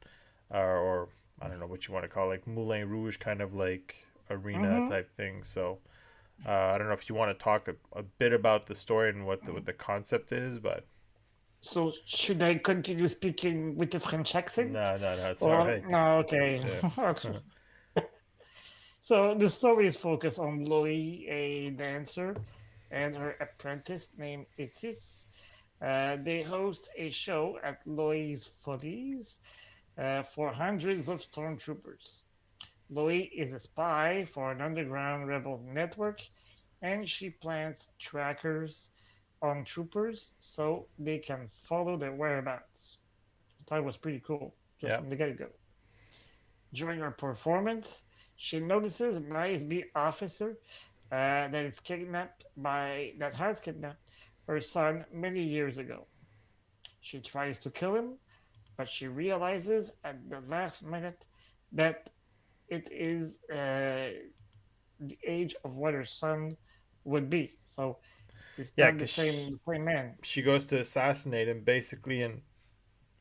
or I don't know what you want to call it, like Moulin Rouge kind of like arena Hmm. type thing. So I don't know if you want to talk a bit about the story and what the concept is, but So should I continue speaking with the French accent, no, it's all or right. no? Okay, Yeah, okay. So the story is focused on Loie, a dancer, and her apprentice named Itis. They host a show at Loie's Follies for hundreds of stormtroopers. Loie is a spy for an underground rebel network, and she plants trackers on troopers so they can follow their whereabouts. I thought it was pretty cool, just yeah, from the get go. During her performance, she notices an ISB officer that has kidnapped her son many years ago. She tries to kill him, but she realizes at the last minute that it is the age of what her son would be. So it's yeah. not the Because same man. she goes to assassinate him basically and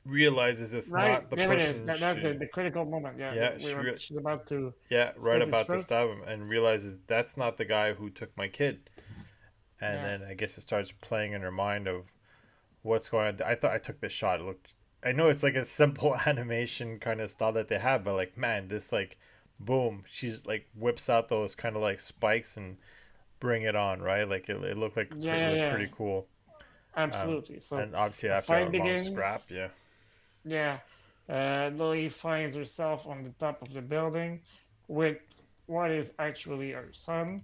realizes it's Right not the there it is. person That's she. the critical moment. Yeah, Yeah, she's about to yeah, right slit his about to throat. stab him and realizes that's not the guy who took my kid. And Yeah, then I guess it starts playing in her mind of what's going on. I thought I took the shot. It looked. I know it's like a simple animation kind of style that they have, but like man, this like, boom, she's like whips out those kind of like spikes and bring it on, right? Like it looked like yeah, like yeah. pretty cool. Absolutely. So And obviously the after fight a long scrap, begins. yeah, Yeah, Lily finds herself on the top of the building with what is actually her son.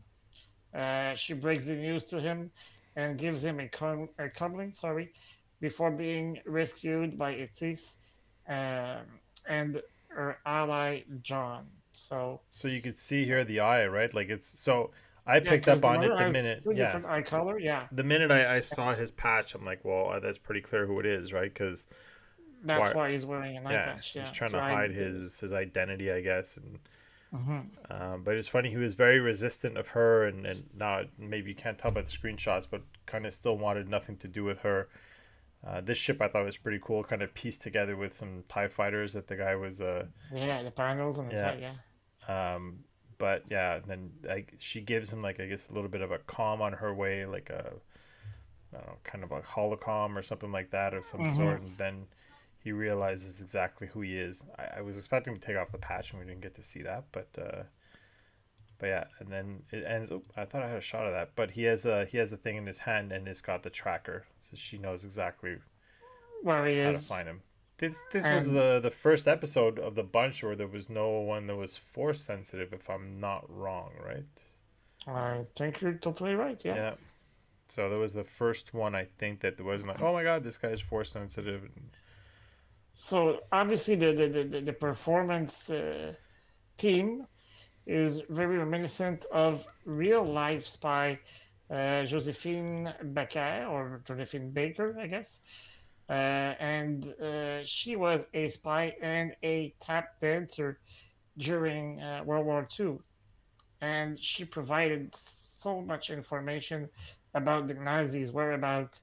She breaks the news to him and gives him a cuddling, sorry, before being rescued by Itis um, and her ally John. So so you could see here the eye, right? Like it's so I yeah, picked because up the on mother it the has minute, two yeah, different eye color. Yeah, the minute I saw his patch, I'm like, well, that's pretty clear who it is, right? Because that's why? why he's wearing an eye Yeah, patch. he's Yeah, trying to to hide hide. his identity, I guess, and Mhm. but it's funny he was very resistant of her, and now maybe you can't tell by the screenshots, but kind of still wanted nothing to do with her. This ship I thought was pretty cool, kind of pieced together with some Tie fighters that the guy was Yeah, the panels on the yeah. side. Yeah. Um, but yeah, then like she gives him like I guess a little bit of a calm on her way, like a I don't know, kind of like holocom or something like that of some Hmm. sort, and then he realizes exactly who he is. I was expecting to take off the patch, and we didn't get to see that, but yeah, and then it ends. Oh, I thought I had a shot of that, but he has a thing in his hand, and it's got the tracker, so she knows exactly Where he how to is, find him. This was and the first episode of the bunch where there was no one that was force sensitive, if I'm not wrong, right? I think you're totally right. Yeah. Yeah. So there was the first one I think that there wasn't like, oh my god, this guy's force sensitive. So obviously the performance team is very reminiscent of real life spy Josephine Baker or Josephine Baker, I guess. And she was a spy and a tap dancer during World War II. And she provided so much information about the Nazis, whereabouts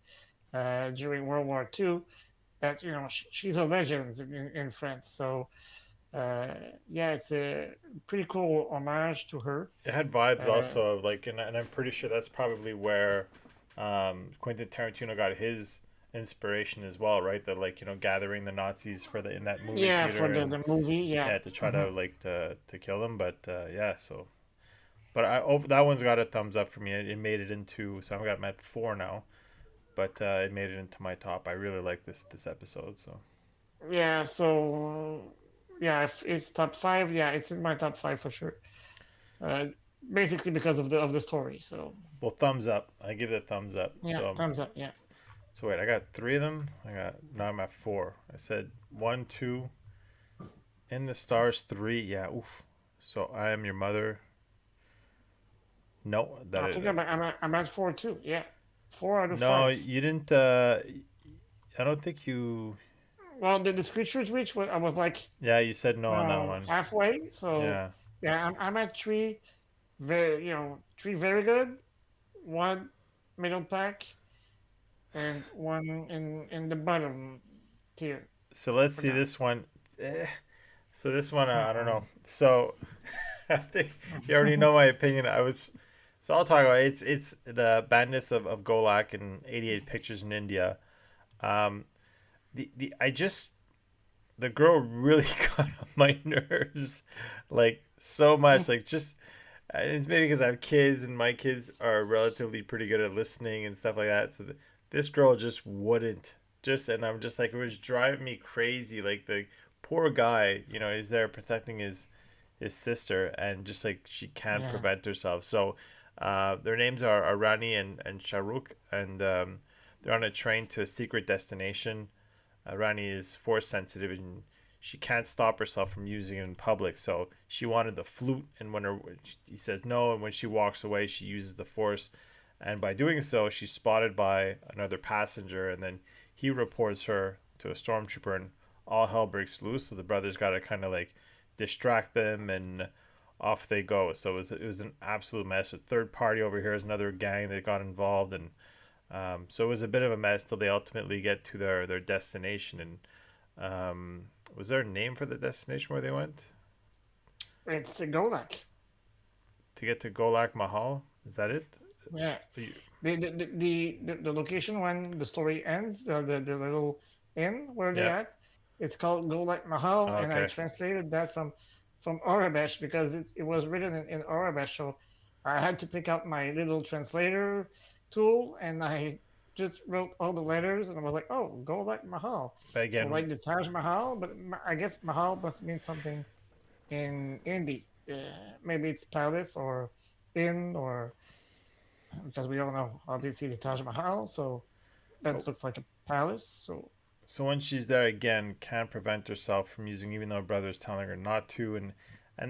during World War II. That she's a legend in France. So uh, yeah, it's a pretty cool homage to her. It had vibes Uh, also of like, and I'm pretty sure that's probably where Quentin Tarantino got his inspiration as well, right? That like gathering the Nazis for the in that movie yeah, for theater the, and the movie, yeah. yeah to try Hmm. to like to kill them, but yeah. So, but that one's got a thumbs up for me. It made it into so I've got them at 4 now, but it made it into my top. I really like this episode. So Yeah, so yeah, if it's top five, yeah, it's in my top five for sure. Uh, Basically because of the story. So well, thumbs up. I give it a thumbs up. yeah, thumbs up. Yeah. So wait, I got 3 of them. I got now I'm at 4. I said one, two, in the stars 3. Yeah, oof. So I am your mother. No, that I is think I'm at four too. Yeah, 4 out of 5. no. You didn't. I don't think you. Well, the Screechers Reach, I was like Yeah, you said no on that one. halfway. So Yeah. yeah, I'm at three. Three very good, one middle pack, and one in the bottom tier So let's for see now. this one. Eh, So this one, I don't know. So I think you already know my opinion. I was. So I'll talk about it. It's the badness of Golak and 88 Pictures in India. Um, the I just the girl really got on my nerves, like so much. Like just it's maybe because I have kids and my kids are relatively pretty good at listening and stuff like that. So this girl just wouldn't just, and I'm just like it was driving me crazy. Like the poor guy, is there protecting his sister, and just like she can't Yeah, prevent herself. So, their names are Rani and Shahrukh, and they're on a train to a secret destination. Rani is force sensitive and she can't stop herself from using it in public. So she wanted the flute, and he says no, and when she walks away, she uses the force, and by doing so, she's spotted by another passenger, and then he reports her to a stormtrooper, and all hell breaks loose. So the brothers got to kind of like distract them, and off they go. So it was an absolute mess. A third party over here is another gang that got involved, and so it was a bit of a mess till they ultimately get to their destination. And was there a name for the destination where they went it's a Golak. to get to Golak Mahal? Is that it? Yeah, You- the location when the story ends, the little inn where they Yeah. at, it's called Golak Mahal, and I Okay. translated that from Arabic because it was written in Arabic, so I had to pick out my little translator tool, and I just wrote all the letters, and I was like, oh, Golak Mahal, But so again, like the Taj Mahal, but I guess Mahal must mean something in Hindi. Maybe it's palace or inn or because we don't know how they see the Taj Mahal, so oh, that looks like a palace. So so when she's there again, can't prevent herself from using, even though her brother's telling her not to, and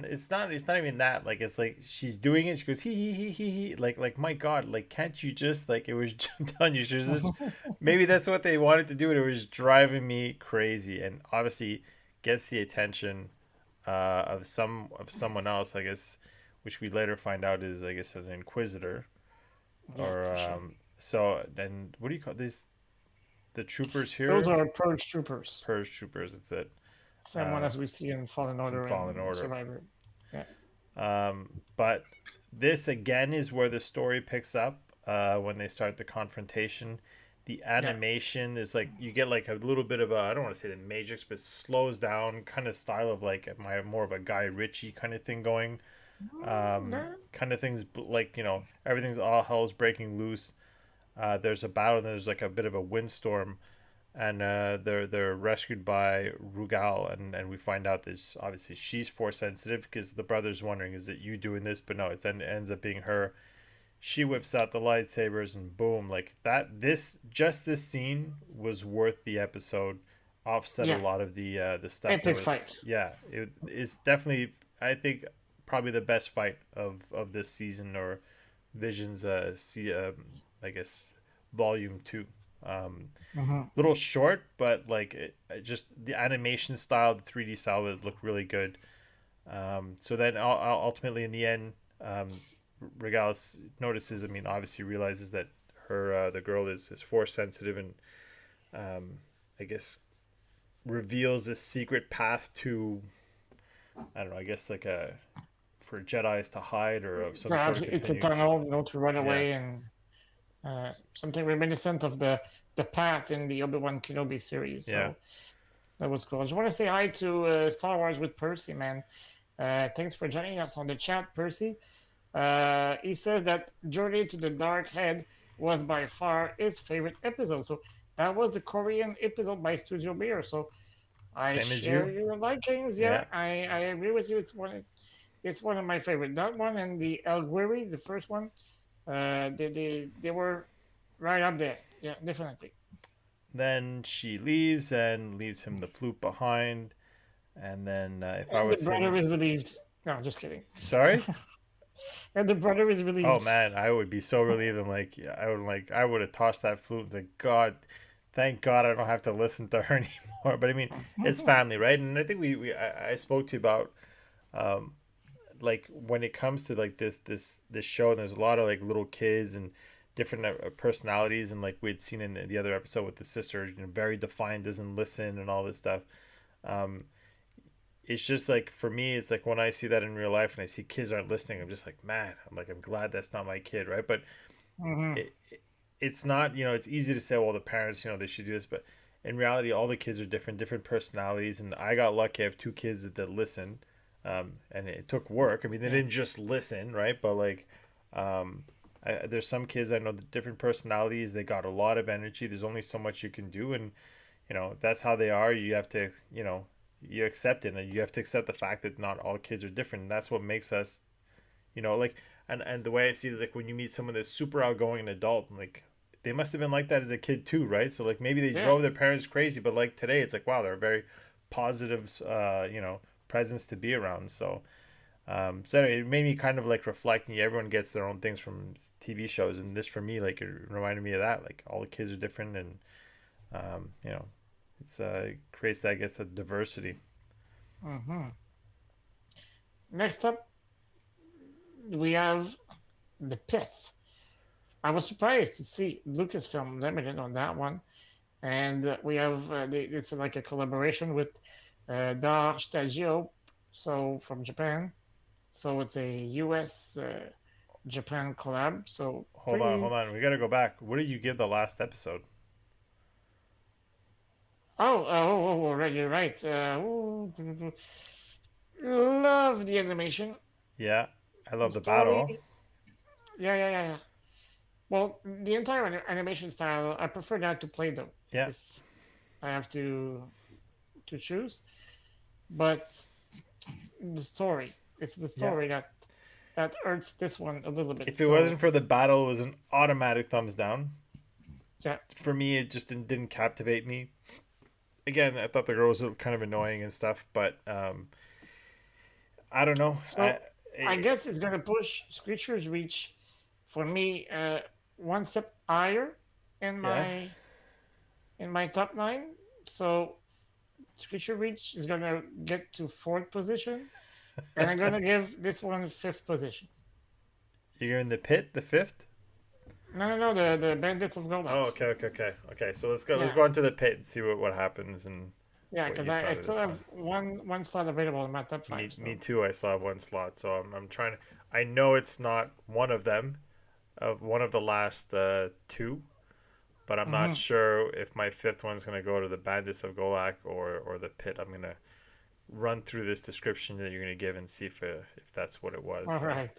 it's not even that. Like it's like she's doing it. She goes he. Like my God, like can't you just like it was? I'm telling you, she was just, maybe that's what they wanted to do, and it was driving me crazy. And obviously gets the attention of someone else, I guess, which we later find out is, I guess, an inquisitor yeah, or for sure. so. Then what do you call these? The troopers Those here, are purge troopers, purge troopers. It's it. same one Uh, as we see in Fallen in Order Fallen and Order. Survivor. Yeah, But this again is where the story picks up when they start the confrontation. The yeah. animation is like you get like a little bit of a, I don't want to say the Matrix, but slows down kind of style of like my more of a Guy Ritchie kind of thing going. Kind of things like everything's all hell's breaking loose. There's a battle and there's like a bit of a windstorm, and they're rescued by Rugal, and we find out that obviously she's force sensitive because the brother's wondering, is it you doing this? But no, it ends up being her. She whips out the lightsabers and boom, like that. This scene was worth the episode. Offset a Yeah, lot of the stuff that epic was, fight. yeah. It is definitely, I think, probably the best fight of this season, or Vision's I guess volume 2. Um, Hmm. Little short, but like it just the animation style, the 3D style would look really good. So then ultimately in the end, Regalis notices, I mean, obviously realizes that the girl is force sensitive and um, I guess reveals this secret path to I don't know. I guess like a for Jedi's to hide or of some sort Perhaps of it's a continues. tunnel, to run Yeah, away, and something reminiscent of the path in the Obi-Wan Kenobi series. yeah. So that was cool. I just want to say hi to Star Wars with Percy, man. Thanks for joining us on the chat, Percy. He says that Journey to the Dark Head was by far his favorite episode. So that was the Korean episode by Studio Beer. So I Same as share you. your likings. Yeah, Yeah. I agree with you. It's one of my favorite. That one and the El Guiri, the first one, they were right up there. Yeah, definitely. Then she leaves and leaves him the flute behind. And then if I And the was brother him, is relieved. No, just kidding. sorry. And the brother is Oh relieved. man, I would be so relieved. I'm like I would have tossed that flute and said, God, thank God I don't have to listen to her anymore. But I mean, it's family, right? And I think I spoke to you about um, like when it comes to like this show. There's a lot of like little kids and different personalities, and like we'd seen in the other episode with the sister, very defiant, doesn't listen, and all this stuff. Um, it's just like for me it's like when I see that in real life and I see kids aren't listening, I'm just like, man, I'm glad that's not my kid, right? But Mm-hmm. it's not, it's easy to say, well, the parents, they should do this, but in reality all the kids are different personalities, and I got lucky. I have two kids that listen, and it took work. I mean, they Yeah. didn't just listen, right? But like there's some kids I know, the different personalities, they got a lot of energy. There's only so much you can do, and that's how they are. You have to, you accept it, and you have to accept the fact that not all kids are different, and that's what makes us, like, and the way I see it is like when you meet someone that's super outgoing and adult, like they must have been like that as a kid too, right? So like maybe they Yeah. drove their parents crazy, but like today it's like, wow, they're a very positive presence to be around. So anyway, it made me kind of like reflecting. Everyone gets their own things from TV shows, and this for me, like, it reminded me of that. Like all the kids are different, and um, you know, it creates that, I guess, a diversity. Mm-hmm. Next up, we have the Pith. I was surprised to see Lucasfilm Limited on that one, and we have it's like a collaboration with Dar Stagio, so from Japan. So it's a U.S. Japan collab. So Hold pretty. on. We got to go back. What did you give the last episode? Right, you're right. Love the animation. Yeah, I The love the story. battle. Yeah. Well, the entire animation style, I prefer not to play though, Yeah, if I have to choose. But the story, it's the yeah. story that hurts this one a little bit. If it wasn't So for the battle, it was an automatic thumbs down. yeah. For me, it just didn't captivate me. Again, I thought the girl was kind of annoying and stuff, but I don't know. So I guess it's gonna push Screecher's Reach for me one step higher in Yeah. my top nine. So Screecher Reach is gonna get to fourth position, and I'm gonna give this one fifth position. You're in the pit, the fifth. No, the Bandits of Goldak. Oh, okay. So let's go. Let's Yeah, go into the pit and see what happens and yeah, what because you I thought of still this have one. one slot available in my top Me, five. me So too. I still have one slot, so I'm trying to. I know it's not one of them, of one of the last two, but I'm not hmm sure if my fifth one's gonna go to the Bandits of Golak or the pit. I'm gonna run through this description that you're gonna give and see if that's what it was. all So right.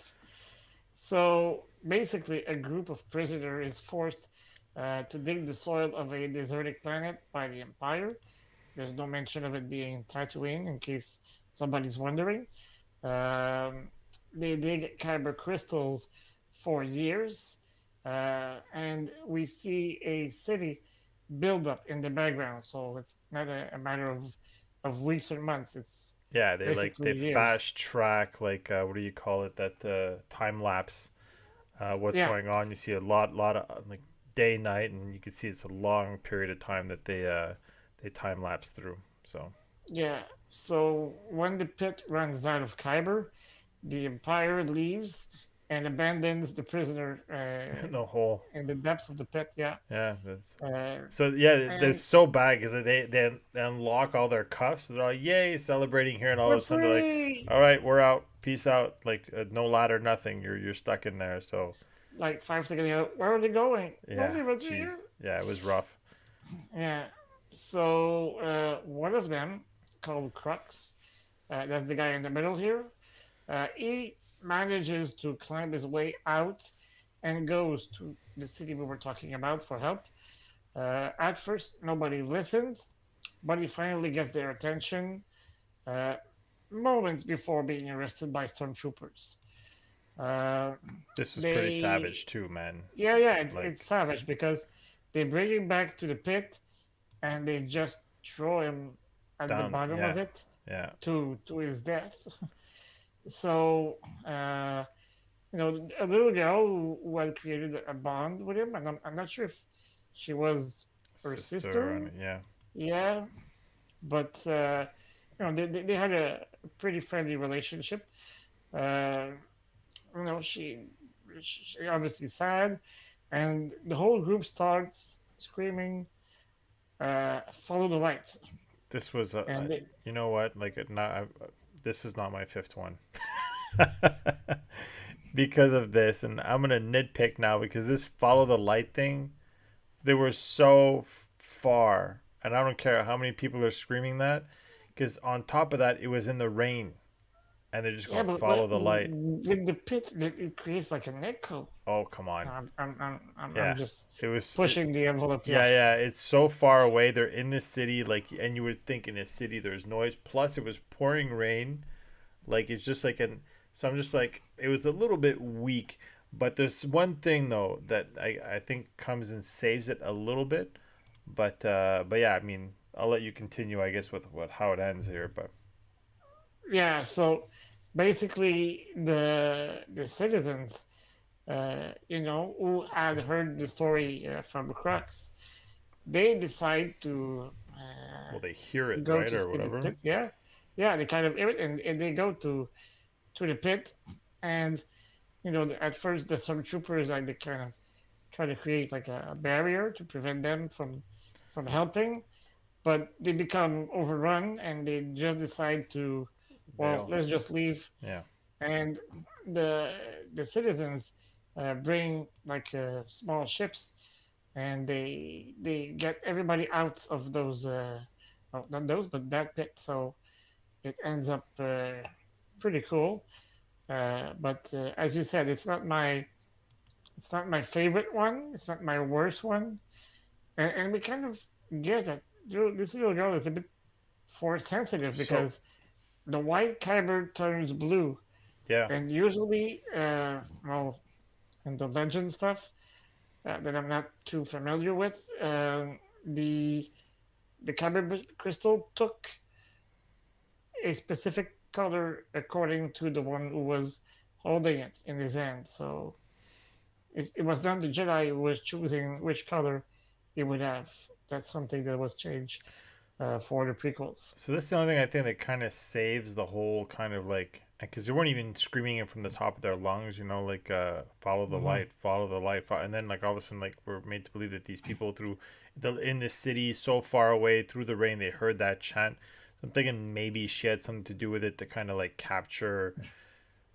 So basically, a group of prisoners is forced to dig the soil of a deserted planet by the Empire. There's no mention of it being Tatooine, in case somebody's wondering. Um, they dig kyber crystals for years, and we see a city build up in the background. So it's not a matter of weeks or months. It's yeah, they basically years. fast track, like what do you call it, that time lapse what's Yeah, going on. You see a lot of like day night, and you can see it's a long period of time that they time lapse through. So yeah. So when the pit runs out of kyber, the Empire leaves and abandons the prisoner The whole in the depths of the pit. Yeah, yeah. That's uh, so yeah. They're and so bad because they unlock all their cuffs. They're all yay celebrating here, and all of we're a sudden they're like, free. all right, we're out, peace out. Like no ladder, nothing. You're stuck in there. So Like 5 seconds ago, where are they going? Don't yeah, leave us here. jeez, yeah, it was rough. Yeah. So one of them, called Crux, that's the guy in the middle here. He manages to climb his way out and goes to the city we were talking about for help. At first, nobody listens, but he finally gets their attention uh, moments before being arrested by stormtroopers. Uh, This was pretty they, savage too, man. yeah, yeah, it's Like savage because they bring him back to the pit and they just throw him at the down, bottom of yeah, it yeah. to his death. So uh, a little girl who had created a bond with him, and I'm not sure if she was her Sister, sister. and yeah. Yeah, but they had a pretty friendly relationship. Uh, she obviously sad, and the whole group starts screaming, "Follow the light!" This was And they, you know what? Like not. This is not my fifth one. Because of this, and I'm gonna nitpick now because this follow the light thing, they were so far, and I don't care how many people are screaming that, because on top of that, it was in the rain, and they're just yeah, going but follow the light. with the pit, it creates like an echo. Oh come on, I'm yeah, just it was. pushing the envelope. Yeah, Yeah, yeah, it's so far away. They're in the city, like, and you would think in a city there's noise. Plus, it was pouring rain. Like it's just like an. So I'm just like it was a little bit weak. But there's one thing though that I think comes and saves it a little bit. But yeah, I mean I'll let you continue I guess with what how it ends here. But yeah. So basically, the citizens, who had heard the story from Crux, they decide to well they hear it go right to or see the whatever. pit. Yeah, yeah. They kind of and they go to the pit, and at first the stormtroopers like they kind of try to create like a barrier to prevent them from helping, but they become overrun and they just decide to, well, Bail. let's just leave. Yeah. And the the citizens bring like small ships, and they get everybody out of those well, not those but that pit. So it ends up pretty cool. But as you said, it's not my favorite one. It's not my worst one. And we kind of get that this little girl is a bit force sensitive So because the white kyber turns blue, yeah. and usually, well, in the legend stuff that I'm not too familiar with, the the kyber crystal took a specific color according to the one who was holding it in his hand. So it was not the Jedi who was choosing which color he would have. That's something that was changed for the prequels. So this is the only thing I think that kind of saves the whole kind of like because they weren't even screaming it from the top of their lungs, like Hmm. follow the light, and then like all of a sudden like we're made to believe that these people through the in the city so far away through the rain they heard that chant. So I'm thinking maybe she had something to do with it to kind of like capture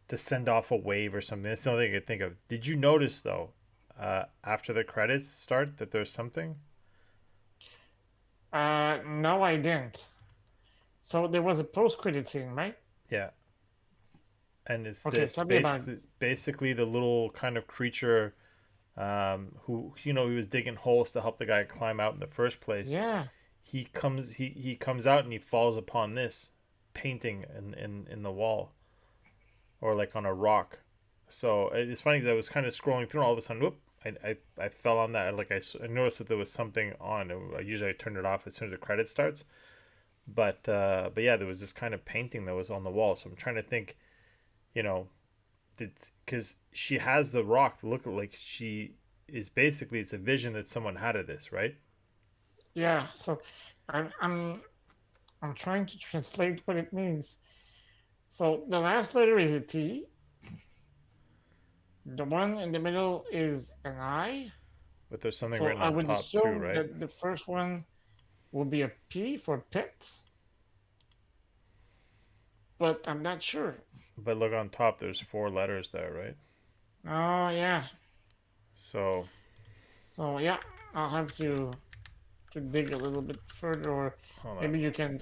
to send off a wave or something. That's the only thing I could think of. Did you notice though, after the credits start that there's something? No, I didn't. So there was a post-credit scene, right? Yeah. And it's Okay, this tell me about it. basically the little kind of creature who he was digging holes to help the guy climb out in the first place. Yeah, He comes out and he falls upon this painting in the wall or like on a rock. So it's funny because I was kind of scrolling through and all of a sudden whoop I fell on that. Like I noticed that there was something on. Usually I turn it off as soon as the credit starts. But yeah, there was this kind of painting that was on the wall. So I'm trying to think, you know, because she has the rock look like she is basically it's a vision that someone had of this, right? yeah. So I'm trying to translate what it means. So the last letter is a T, The one in the middle is an I. But there's something So written I on would top too, assume right? that the first one will be a P for pit, but I'm not sure. But look on top, there's four letters there, right? Oh yeah. So So yeah, I'll have to dig a little bit further, or hold on. maybe you can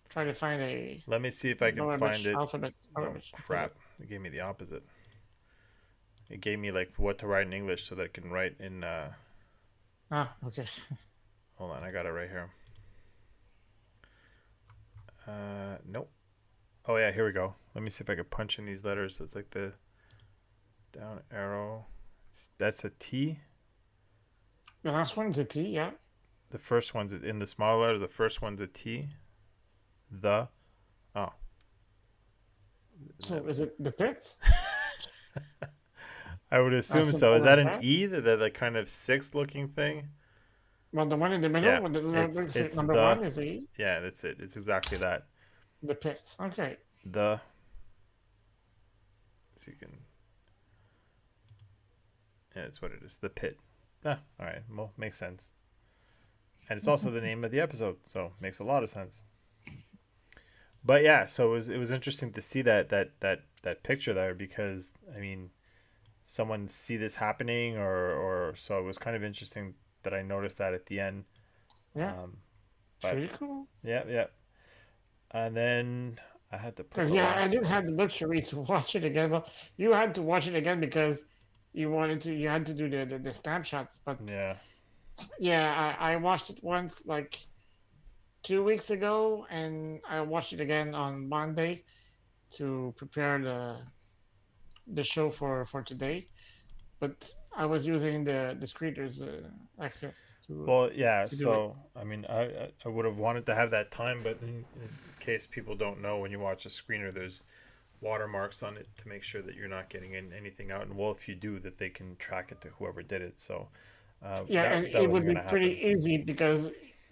try to find a Let me see if I can lower find it. alphabet. No, Alphabet. crap. It gave me the opposite. It gave me like what to write in English so that I can write in. Ah, okay. Hold on, I got it right here. Nope. Oh yeah, here we go. Let me see if I can punch in these letters. So it's like the down arrow. That's a T. The last one's a T. Yeah. The first one's in the small letter. The first one's a T. The. Oh. So is it the pit? I would As assume so. simple Is that as an that. E? The kind of six looking thing? Well, the one in the middle Yeah. with the It's number the. one is the Yeah, that's it. It's exactly that. pit. Okay. The. So you can. Yeah, that's what it is. The pit. Ah, all right. Well, makes sense. And it's also the name of the episode, so makes a lot of sense. But yeah, so it was interesting to see that picture there because I mean, someone see this happening or so it was kind of interesting that I noticed that at the end. Yeah. Um, It's but pretty cool. yeah, yeah, and then I had to put Because the yeah, I last didn't one. have the luxury to watch it again. Well, you had to watch it again because you wanted to. You had to do the snapshots. But Yeah, yeah, I watched it once like 2 weeks ago, and I watched it again on Monday to prepare the show for today. But I was using the screener's access well, yeah. to do it. So I mean, I would have wanted to have that time, but in case people don't know, when you watch a screener, there's watermarks on it to make sure that you're not getting anything out, and well, if you do, that they can track it to whoever did it. So Yeah, and that it would wasn't be gonna happen. pretty easy because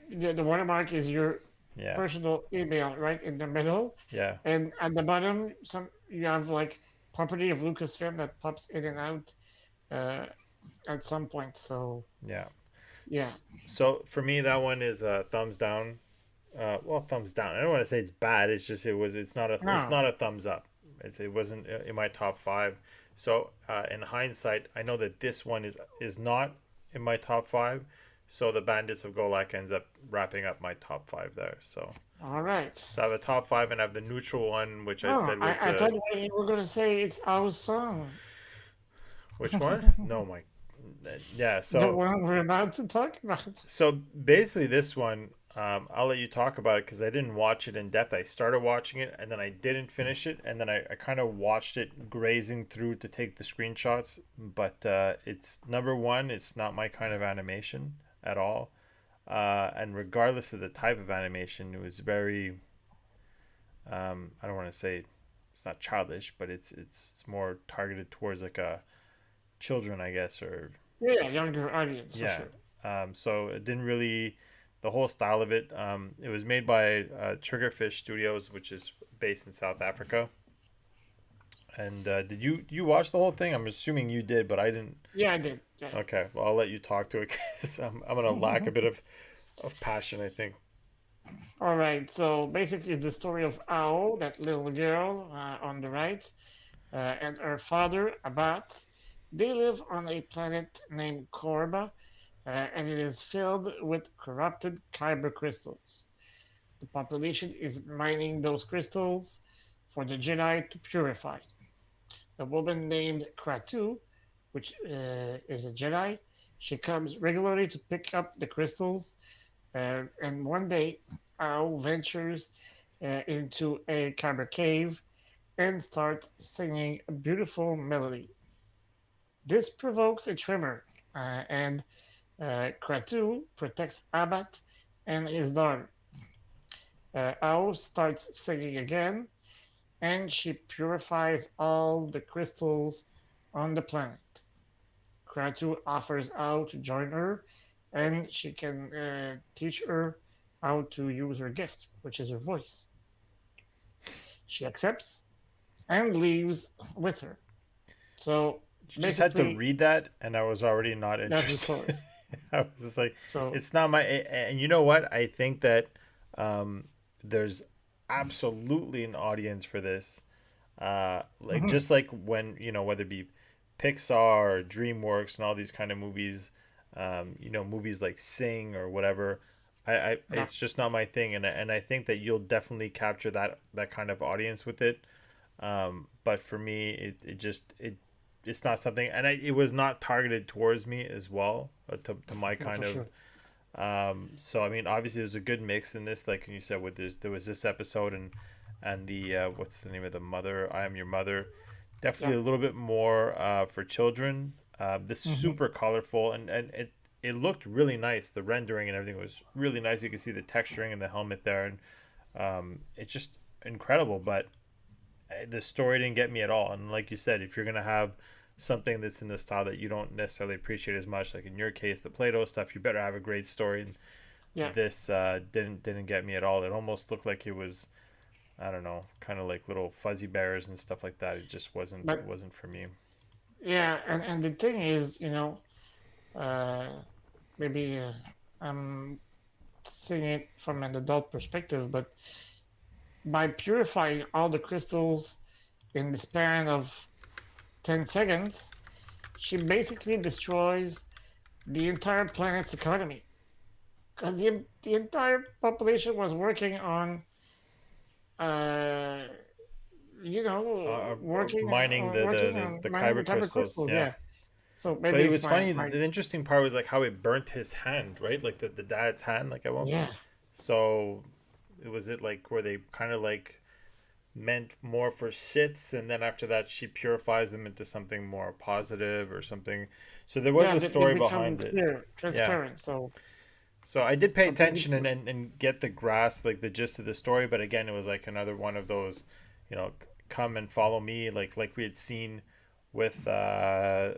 the watermark is your Yeah, personal email right in the middle, yeah, and at the bottom, some you have like property of Lucasfilm that pops in and out uh, at some point. So yeah. yeah, So for me, that one is a thumbs down. Well, thumbs down. I don't want to say it's bad. It's just it's no, not a thumbs up. It wasn't in my top five. So in hindsight, I know that this one is not in my top five. So the Bandits of Golak ends up wrapping up my top five there. all right. So I have a top five and I have the neutral one, which I Oh, said was I thought the you were gonna say it's our song, which one? No, my yeah. the So one we're about to talk about. So basically, this one, I'll let you talk about it because I didn't watch it in depth. I started watching it and then I didn't finish it, and then I kind of watched it grazing through to take the screenshots. But it's number one, it's not my kind of animation at all. And regardless of the type of animation, it was very, I don't want to say it's not childish, but it's more targeted towards like a children, I guess, or Yeah, younger audience for yeah. sure. So it didn't really the whole style of it. It was made by Triggerfish Studios, which is based in South Africa. And did you watch the whole thing? I'm assuming you did, but I didn't. Yeah, I did. Yeah. Okay, well I'll let you talk to it because I'm gonna lack a bit of passion. I think. All right, so basically, it's the story of Ao, that little girl on the right, and her father, Abat. They live on a planet named Korba, and it is filled with corrupted kyber crystals. The population is mining those crystals for the Jedi to purify. A woman named Kratu, which is a Jedi, she comes regularly to pick up the crystals, and one day, Ao ventures into a kyber cave and starts singing a beautiful melody. This provokes a tremor, and Kratu protects Abat and his daughter. Ao starts singing again, and she purifies all the crystals on the planet. Kratu offers Ao to join her, and she can teach her how to use her gift, which is her voice. She accepts and leaves with her. So you just had to Basically, read that, and I was already not that's the interested. story. I was just like, So, it's not my. And you know what? I think that there's absolutely an audience for this. Like mhm, just like when whether it be Pixar or DreamWorks and all these kind of movies, movies like Sing or whatever. yeah, It's just not my thing, and I think that you'll definitely capture that kind of audience with it. But for me, it's not something, and it was not targeted towards me as well, to my no, kind for of. sure. So I mean, obviously, there's a good mix in this, like you said, with there was this episode and the what's the name of the mother? I am your mother. Yeah. Definitely a little bit more for children. This Hmm. super colorful and it looked really nice. The rendering and everything was really nice. You could see the texturing in the helmet there, and it's just incredible. But the story didn't get me at all. And like you said, if you're gonna have something that's in the style that you don't necessarily appreciate as much, like in your case, the Play-Doh stuff, you better have a great story. And Yeah. this didn't get me at all. It almost looked like it was, I don't know, kind of like little fuzzy bears and stuff like that. It just But wasn't for me. yeah, and the thing is, uh, maybe I'm seeing it from an adult perspective, but by purifying all the crystals in the span of 10 seconds, she basically destroys the entire planet's economy. Because the entire population was working on, uh, Mining working on the mining the kyber copper crystals, crystals. yeah. Yeah. So But maybe it it's was funny. my The interesting part was like how it burnt his hand, right? Like the dad's hand, like I won't. yeah. So it was it like where they kind of like meant more for Siths, and then after that she purifies them into something more positive or something. So there was Yeah, a they story become behind it. clear, Yeah. transparent. So So I did pay completely attention clear. and get the grasp, like the gist of the story, but again, it was like another one of those, come and follow me, like we had seen with the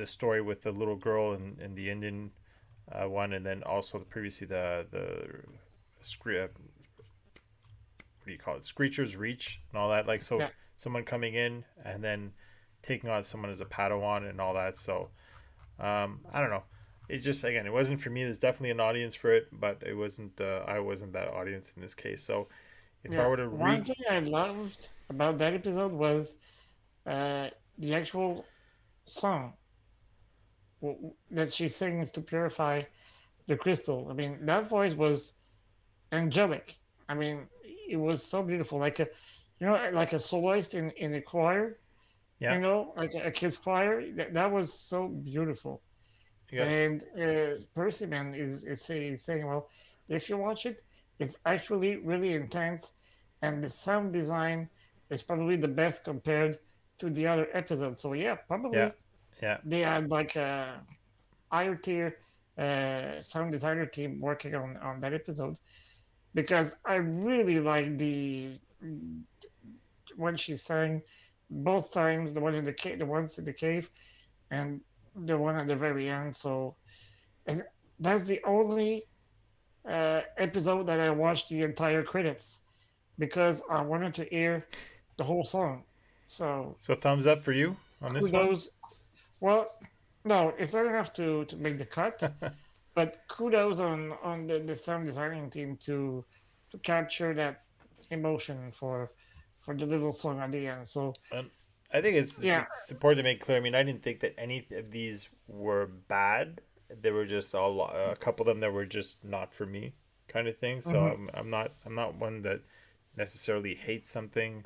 story with the little girl and the Indian one, and then also previously the what do you call it, Screecher's Reach and all that, like so Yeah, someone coming in and then taking on someone as a Padawan and all that. So I don't know. It just again, it wasn't for me. There's definitely an audience for it, but it wasn't. I wasn't that audience in this case. So if I yeah. were to One thing I loved about that episode was uh, the actual song that she sings to purify the crystal. I mean, that voice was angelic. I mean, it was so beautiful, like like a soloist in a choir. yeah, Like a kid's choir. That was so beautiful. yeah, And Percy Man is saying, well, if you watch it, it's actually really intense, and the sound design is probably the best compared to the other episodes. So yeah, yeah, probably yeah, they had like a higher tier sound designer team working on that episode because I really like the when she sang both times, the one in the cave, the ones in the cave, and the one at the very end. So and that's the only episode that I watched the entire credits because I wanted to hear the whole song. So So thumbs up for you on this one. kudos. Well, no, it's not enough to make the cut, but kudos on the sound designing team to capture that emotion for the little song at the end. So And I think yeah, it's important to make clear. I mean, I didn't think that any of these were bad. There were just a couple of them that were just not for me, kind of thing. So hmm I'm not one that necessarily hates something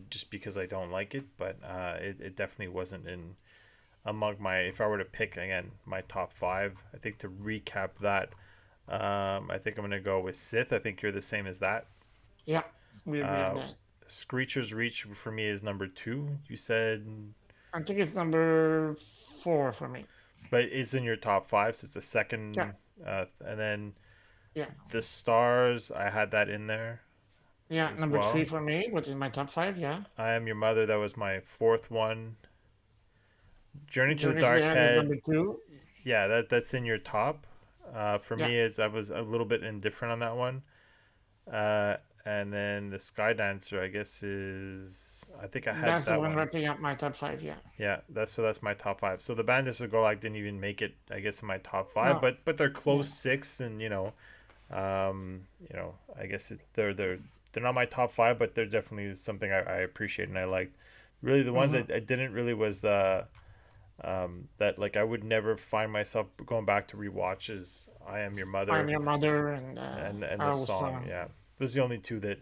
just because I don't like it. But it definitely wasn't in among my. If I were to pick again my top five, I think to recap that, I think I'm gonna go with Sith. I think you're the same as that. yeah, we agree on Uh, that. Screecher's Reach for me is number two. You said, I think it's number 4 for me. but it's in your top five, so it's the Yeah, second. And then yeah, the Stars, I had that in there yeah. as Number 3 well. for me, but in my top 5, yeah. I Am Your Mother, that was my fourth one. Journey to the Journey to the Dark End is Head, number 2. yeah, that's in your top. For Yeah, me, is I was a little bit indifferent on that one. Uh, and then the Sky Dancer, I guess is I think I had That's the that one one. wrapping up my top five. Yeah. Yeah, that's my top five. So the Bandits of Golak didn't even make it, I guess, in my top five, No. but they're Yeah. close six, and I guess they're not my top five, but they're definitely something I appreciate and I liked. Really, the ones Mm-hmm. I didn't really was the that like I would never find myself going back to rewatch is I Am Your I'm Mother Your Mother and and the Our song. Song. Yeah, those are the only two that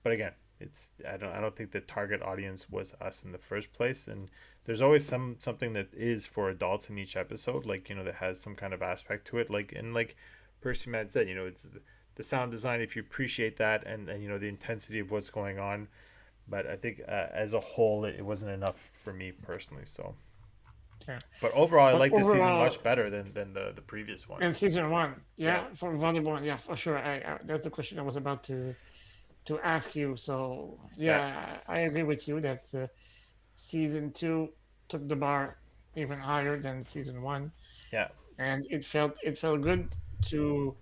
But again, it's I don't think the target audience was us in the first place, and there's always something that is for adults in each episode, like that has some kind of aspect to it, like Percy Matt said, it's the sound design if you appreciate that and the intensity of what's going on. But I think as a whole, it wasn't enough for me personally. So, Yeah. but overall, I But like this season overall, much better than the previous one. in season one, Yeah, yeah, for volleyball, yeah, for sure. That's the question I was about to ask you. So yeah, yeah, I agree with you that season two took the bar even higher than season one, yeah, and it felt good to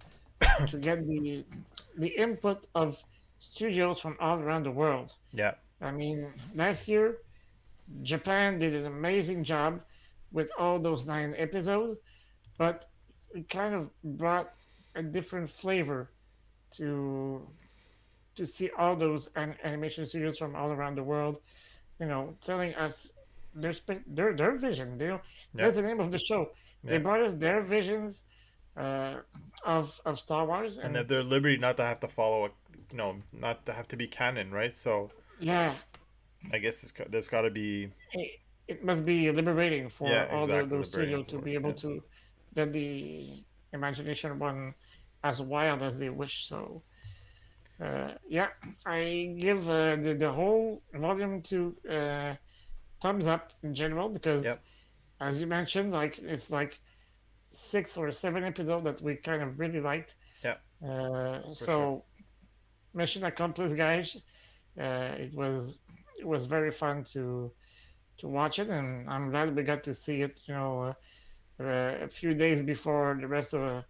to get the input of studios from all around the world. yeah, I mean, last year Japan did an amazing job with all those 9 episodes, but it kind of brought a different flavor to to see all those animation studios from all around the world, telling us their vision. yeah, That's the name of the show. They yeah. brought us their visions uh, of Star Wars, And and that their liberty not to have to follow not to have to be canon, right? So yeah, I guess there's got to be. it, it must be liberating Yeah, for all exactly. those Liberating studios is the to word. be able Yeah, to let the imagination run as wild as they wish. So yeah, I give the whole volume to thumbs up in general because, yep, as you mentioned, like it's like 6 or 7 episodes that we kind of really liked. yep, for sure. So mission accomplished, guys. It was very fun to watch it, and I'm glad we got to see it. A few days before the rest of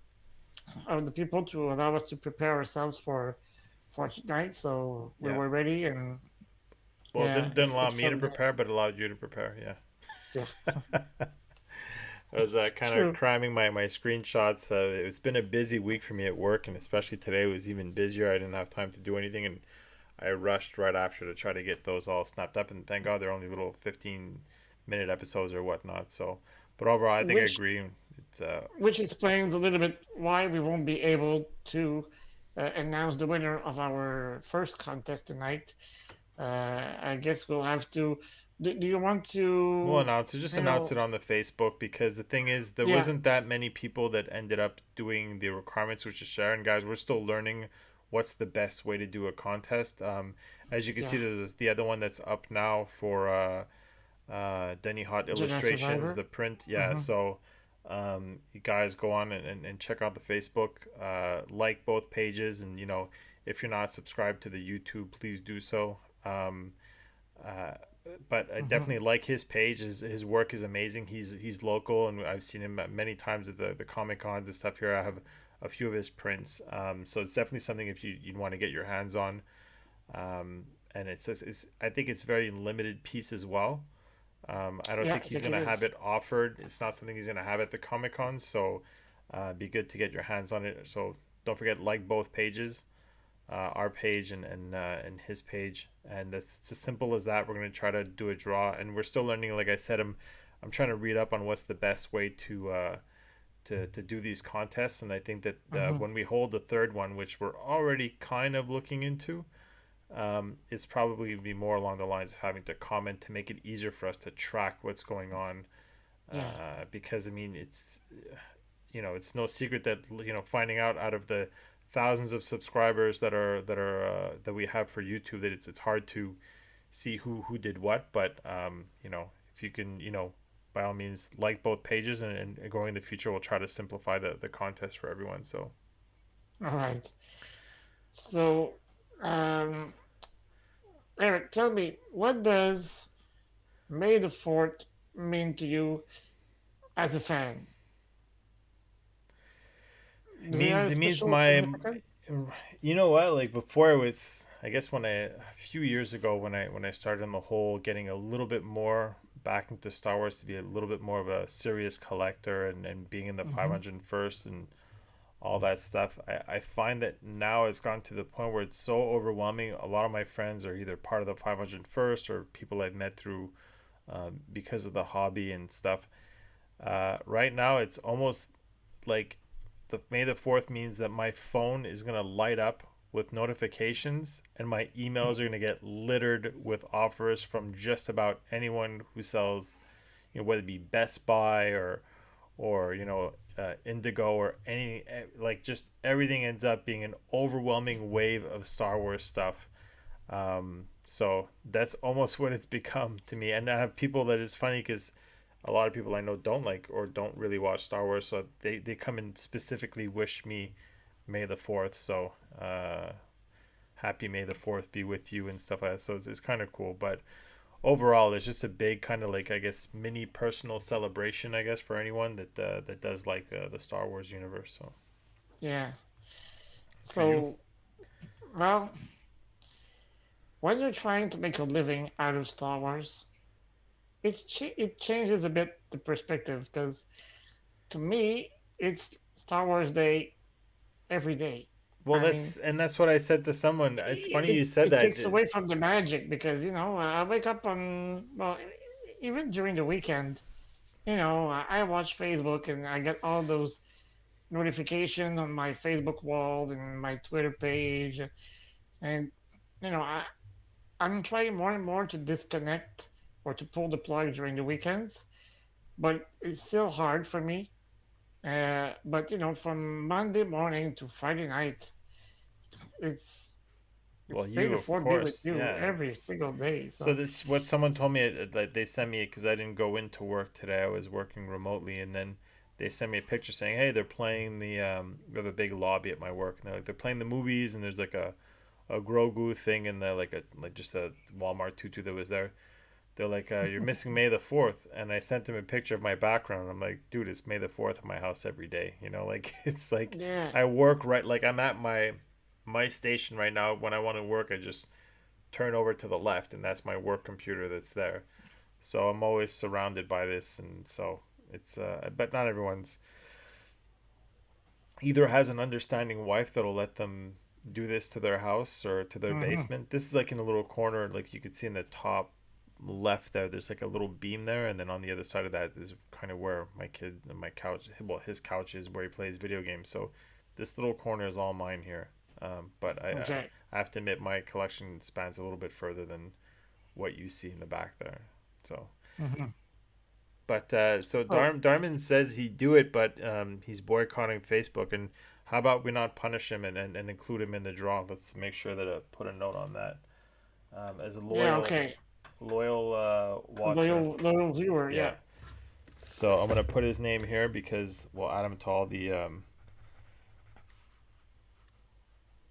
the people to allow us to prepare ourselves for tonight. So we Yeah. were ready, and Well, it yeah, didn't it, allow it me to felt good. prepare, but allowed you to prepare. Yeah, Yeah. I was kind of true. cramming my screenshots. It's been a busy week for me at work, and especially today was even busier. I didn't have time to do anything, and I rushed right after to try to get those all snapped up. And thank God they're only little 15-minute episodes or whatnot. So, but overall, I think I Which agree. It's which explains a little bit why we won't be able to announce the winner of our first contest tonight. I guess we'll have to. Do you want We'll to? announce it. Just You announce it know, on the Facebook because the thing is, there yeah, wasn't that many people that ended up doing the requirements, which is Sharon. Guys, we're still learning what's the best way to do a contest. As you can yeah. see, there's the other one that's up now for Denny Hot Jedi Illustrations, Survivor. the print. Yeah, Mm-hmm. so you guys go on and check out the Facebook, like both pages, and if you're not subscribed to the YouTube, please do so. Uh, but I Mm-hmm. definitely like his page. His work is amazing. He's local, and I've seen him many times at the Comic Cons and stuff here. I have a few of his prints, so it's definitely something if you'd want to get your hands on. And it's I think it's very limited piece as well. I don't Yeah, think I he's think it gonna have is. it offered. It's not something he's gonna have at the Comic Con, so be good to get your hands on it. So don't forget like both pages, our page and his page, and that's it's as simple as that. We're gonna try to do a draw, and we're still learning. Like I said, I'm trying to read up on what's the best way to do these contests, and I think that Mm-hmm. when we hold the third one, which we're already kind of looking into, it's probably gonna be more along the lines of having to comment to make it easier for us to track what's going on. Yeah, Because I mean, it's no secret that finding out of the thousands of subscribers that we have for YouTube that it's hard to see who did what. But if you can by all means like both pages, and going in the future we'll try to simplify the contest for everyone. So all right. So, um, Eric, tell me, what does May the 4th mean to you as a fan? Does it have a it means special my significance? you know what, like before it was, I guess when a few years ago when I started on the whole getting a little bit more back into Star Wars to be a little bit more of a serious collector and being in the Hmm. 501st and all that stuff, I find that now it's gone to the point where it's so overwhelming. A lot of my friends are either part of the 501st or people I've met through because of the hobby and stuff. Right now, it's almost like the May the 4th means that my phone is going to light up with notifications and my emails are going to get littered with offers from just about anyone who sells, whether it be Best Buy or Indigo or any like just everything ends up being an overwhelming wave of Star Wars stuff. So that's almost what it's become to me. And I have people that is funny because a lot of people I know don't like or don't really watch Star Wars, so they come and specifically wish me May the 4th. So happy May the 4th be with you and stuff like that. So it's kind of cool. But overall, it's just a big kind of like, I guess, mini personal celebration, I guess, for anyone that does like the Star Wars universe. So Yeah. for you, So, well, when you're trying to make a living out of Star Wars, it changes a bit the perspective because to me, it's Star Wars Day every day. well, I mean, that's what I said to someone. It's funny you said it that. takes away from the magic because I wake up on well even during the weekend. I watch Facebook and I get all those notifications on my Facebook wall and my Twitter page, and I'm trying more and more to disconnect or to pull the plug during the weekends, but it's still hard for me. But from Monday morning to Friday night, it's Well, it's May you the of Fourth be with course, you yeah. every single day. So So this what someone told me. Like they sent me because I didn't go into work today. I was working remotely, and then they sent me a picture saying, "Hey, they're playing the we have a big lobby at my work, and they're playing the movies, and there's like a Grogu thing in there, like just a Walmart tutu that was there. They're like, you're missing May the 4th," and I sent them a picture of my background. I'm like, dude, it's May the 4th in my house every day. Like it's like yeah, I work right, like I'm at my station right now. When I want to work, I just turn over to the left, and that's my work computer that's there. So I'm always surrounded by this, and so it's but not everyone's either has an understanding wife that'll let them do this to their house or to their hmm basement. This is like in a little corner, like you could see in the top left there. There's like a little beam there, and then on the other side of that is kind of where my kid and my couch, well, his couch is where he plays video games. So this little corner is all mine here. But okay. I have to admit my collection spans a little bit further than what you see in the back there. So Hmm. but so Oh Darman says he'd do it, but he's boycotting Facebook. And how about we not punish him and include him in the draw? Let's make sure that I put a note on that. As a yeah, loyal okay. watcher, Loyal viewer, yeah. yeah. So I'm gonna put his name here because we'll add him to all the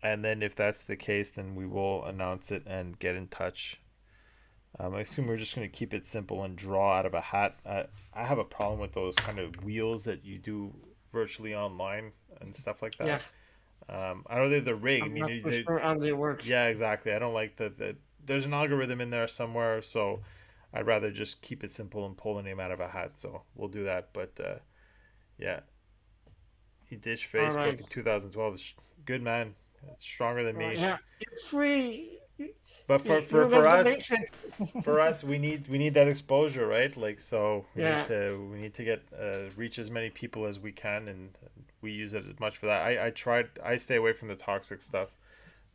and then if that's the case, then we will announce it and get in touch. I assume we're just going to keep it simple and draw out of a hat. I have a problem with those kind of wheels that you do virtually online and stuff like Yeah, that. I know they're rigged. I I'm mean, not so sure how they work. yeah, exactly. I don't like that. There's an algorithm in there somewhere, so I'd rather just keep it simple and pull the name out of a hat. So we'll do that. But yeah, he ditched All Facebook right. in 2012. It's good man. It's stronger than me. Yeah, it's free. But You for left the us, matrix. we need that exposure, right? Like so Yeah. we need to get reach as many people as we can, and we use it as much for that. I stay away from the toxic stuff.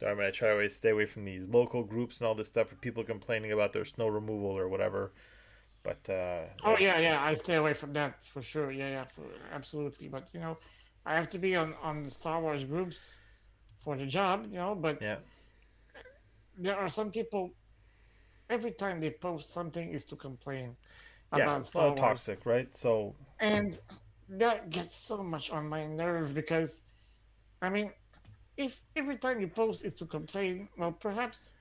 I mean, I try to always stay away from these local groups and all this stuff for people complaining about their snow removal or whatever. But Oh yeah, yeah. I stay away from that for sure. Yeah, yeah, absolutely. But I have to be on the Star Wars groups for the job. But yeah, there are some people. Every time they post something is to complain yeah, about well, Star Wars, toxic, right? So and that gets so much on my nerve because I mean, if every time you post is to complain, well, perhaps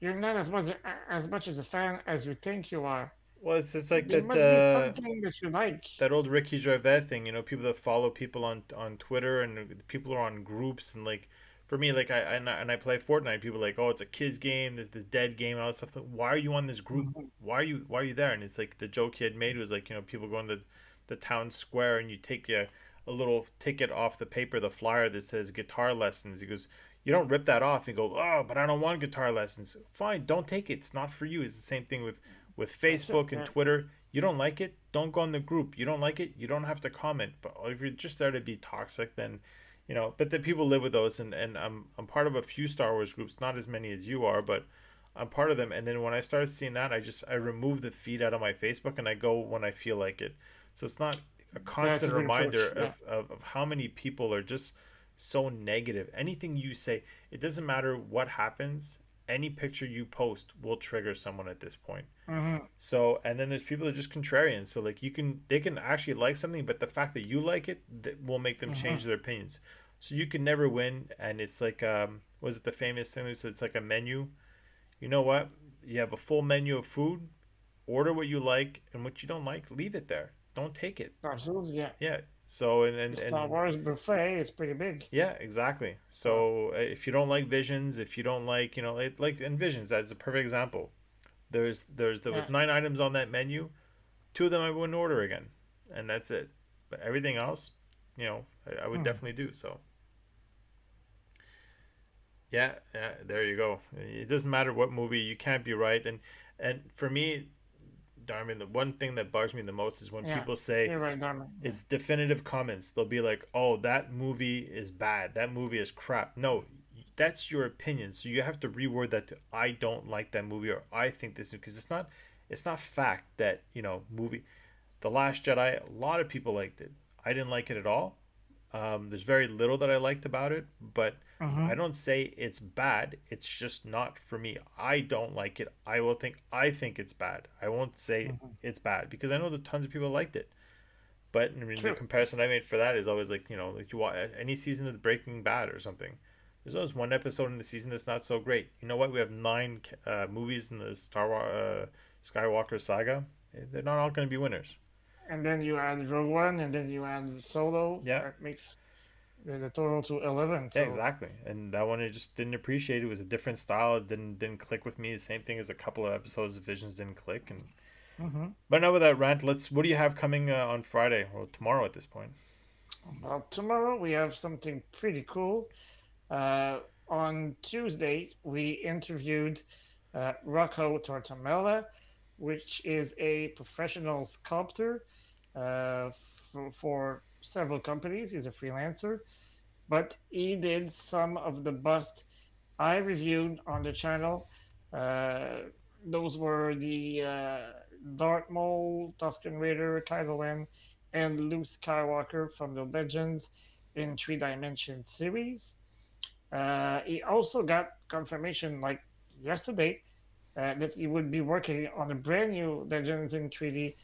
you're not as much as a fan as you think you are. well, it's like There that must be something that you like. that old Ricky Gervais thing. People that follow people on Twitter and people are on groups and like for me, like I play Fortnite. People are like, oh, it's a kids game. There's this dead game and all that stuff. Like, why are you on this group? Mhm. Why are you there? And it's like the joke he had made was like, people go in the town square and you take a little ticket off the paper, the flyer that says guitar lessons. He goes, you don't rip that off and go, oh, but I don't want guitar lessons. Fine, don't take it. It's not for you. It's the same thing with That's it. Facebook and Yeah. Twitter. You don't like it, don't go in the group. You don't like it, you don't have to comment. But if you're just there to be toxic, then but the people live with those, and I'm part of a few Star Wars groups, not as many as you are, but I'm part of them. And then when I started seeing that, I remove the feed out of my Facebook and I go when I feel like it. So it's not a That's a constant good reminder approach. Yeah. of how many people are just so negative. Anything you say, it doesn't matter what happens, any picture you post will trigger someone at this point. Hmm. So, and then there's people that are just contrarian. So, like, they can actually like something, but the fact that you like it that will make them Hmm. change their opinions. So you can never win. And it's like, was it the famous thing that said it's like a menu? You know what? You have a full menu of food. Order what you like, and what you don't like, leave it there. Don't take it. Absolutely. Yeah. Yeah. So The Star Wars buffet is pretty big. yeah, exactly. So So if you don't like Visions, if you don't like, like in Visions, that's a perfect example. There yeah. was 9 items on that menu. Two of them I wouldn't order again, and that's it. But everything else, I would Hmm. definitely do. So yeah, yeah, there you go. It doesn't matter what movie, you can't be right. And for me, Darmin, the one thing that bugs me the most is when Yeah. people say You're right, Darman. Yeah. it's definitive comments. They'll be like, "Oh, that movie is bad. That movie is crap." No, that's your opinion. So you have to reword that to "I don't like that movie" or "I think this," because it's not fact that movie The Last Jedi. A lot of people liked it. I didn't like it at all. There's very little that I liked about it, but Hmm. I don't say it's bad. It's just not for me. I don't like it. I think it's bad. I won't say Hmm. it's bad because I know that tons of people liked it. But I mean, the True. comparison I made for that is always like like you watch any season of Breaking Bad or something. There's always one episode in the season that's not so great. You know what? We have 9 movies in the Skywalker saga. They're not all going to be winners. And then you add Rogue One, and then you add Solo. Yeah, That makes the total to 11. yeah, So. exactly. And that one I just didn't appreciate. It was a different style. It didn't click with me. The same thing as a couple of episodes of Visions didn't click. And Hmm. but now with that rant, let's. What do you have coming on Friday or tomorrow at this point? Well, tomorrow we have something pretty cool. Uh, on Tuesday, we interviewed Rocco Tortamella, which is a professional sculptor for several companies. He's a freelancer, but he did some of the bust I reviewed on the channel. Uh, those were the Darth Maul, Tusken Raider, Kylo Ren, and Luke Skywalker from the Legends in Three Dimension series. He also got confirmation like yesterday that he would be working on a brand new Legends in 3D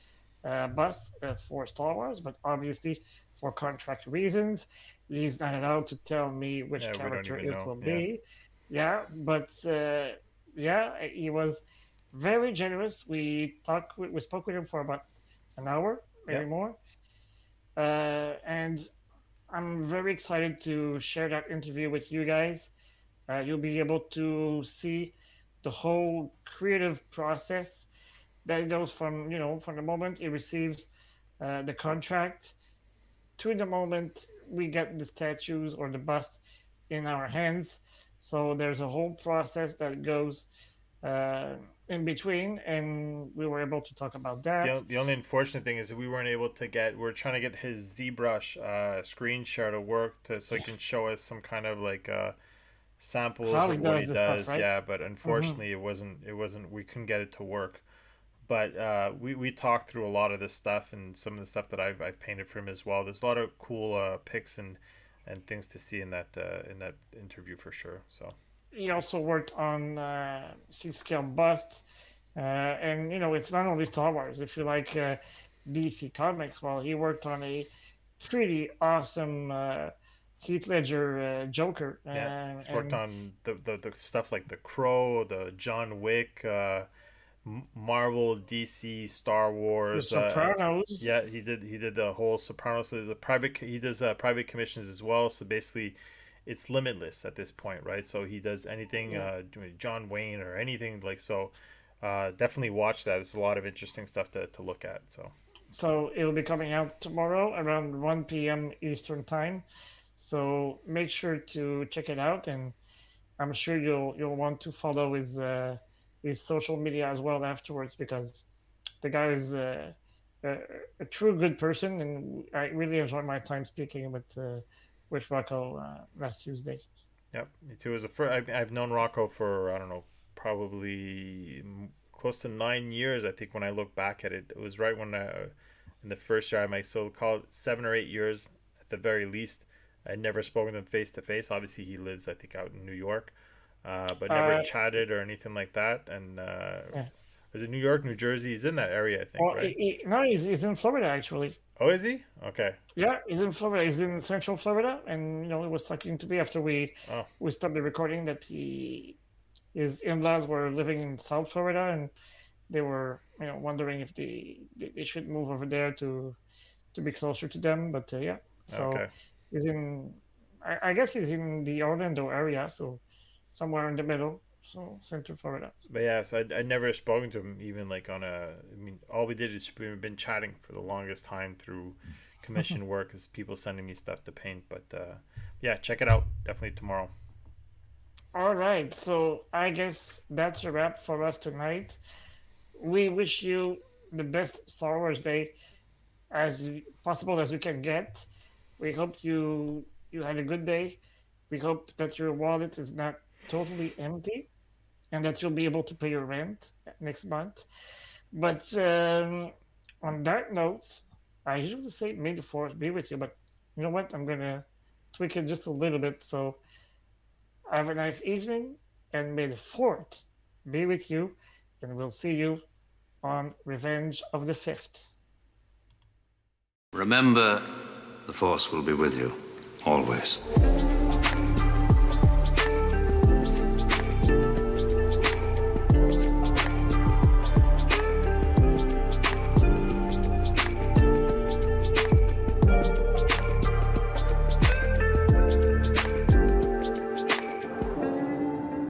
bus for Star Wars, but obviously for contract reasons, he's not allowed to tell me which Yeah, we don't character even it know. will Yeah. be. Yeah, but yeah, he was very generous. We spoke with him for about an hour, maybe Yep. more, and I'm very excited to share that interview with you guys. You'll be able to see the whole creative process that goes from from the moment he receives the contract to the moment we get the statues or the bust in our hands. So there's a whole process that goes uh, in between, and we were able to talk about that. The only unfortunate thing is that we weren't able to get. We're trying to get his ZBrush screen share to work so he Yeah, can show us some kind of like samples how he of what he does the stuff, does. right? Yeah, but Hmm. unfortunately, it wasn't. We couldn't get it to work. But we talked through a lot of this stuff and some of the stuff that I've painted for him as well. There's a lot of cool pics and things to see in that interview for sure. So He also worked on six scale busts, and it's not only Star Wars. If you like DC Comics, well, he worked on a pretty awesome Heath Ledger Joker, yeah, he's worked and on the stuff like the Crow, the John Wick, Marvel, DC, Star The Wars. Sopranos. Yeah, he did the whole Sopranos. So the private he does private commissions as well. So basically, it's limitless at this point, right? So he does anything, Yeah. John Wayne or anything like so. Definitely watch that. There's a lot of interesting stuff to look at. So So it'll be coming out tomorrow around 1 p.m. Eastern time. So make sure to check it out, and I'm sure you'll want to follow his social media as well afterwards because the guy is a, a true good person, and I really enjoyed my time speaking with Rocco last Tuesday. yep, me too. As a I've known Rocco for I don't know, probably close to 9 years. I think when I look back at it, it was right when in the first year I might so call it 7 or 8 years at the very least. I'd never spoken to him face to face. Obviously, he lives I think out in New York, but never Uh, chatted or anything like that. And yeah. was it New York, New Jersey? He's in that area, I think, Well, right? no, he's in Florida actually. Oh, is he? Okay. Yeah, he's in Florida. He's in Central Florida, and he was talking to me after Oh, we stopped the recording that his in-laws were living in South Florida, and they were wondering if they should move over there to be closer to them. But yeah, so okay. he's in. I guess he's in the Orlando area, so somewhere in the middle, so Central Florida. But yeah, so I never spoken to him even like on a. I mean, all we did is we've been chatting for the longest time through commission work, as people sending me stuff to paint. But yeah, check it out definitely tomorrow. All right, so I guess that's a wrap for us tonight. We wish you the best Star Wars Day as possible as you can get. We hope you had a good day. We hope that your wallet is not totally empty and that you'll be able to pay your rent next month. But on that note, I usually say may the force be with you, but you know what? I'm gonna tweak it just a little bit. So have a nice evening, and may the fourth be with you, and we'll see you on Revenge of the Fifth. Remember, the Force will be with you, always.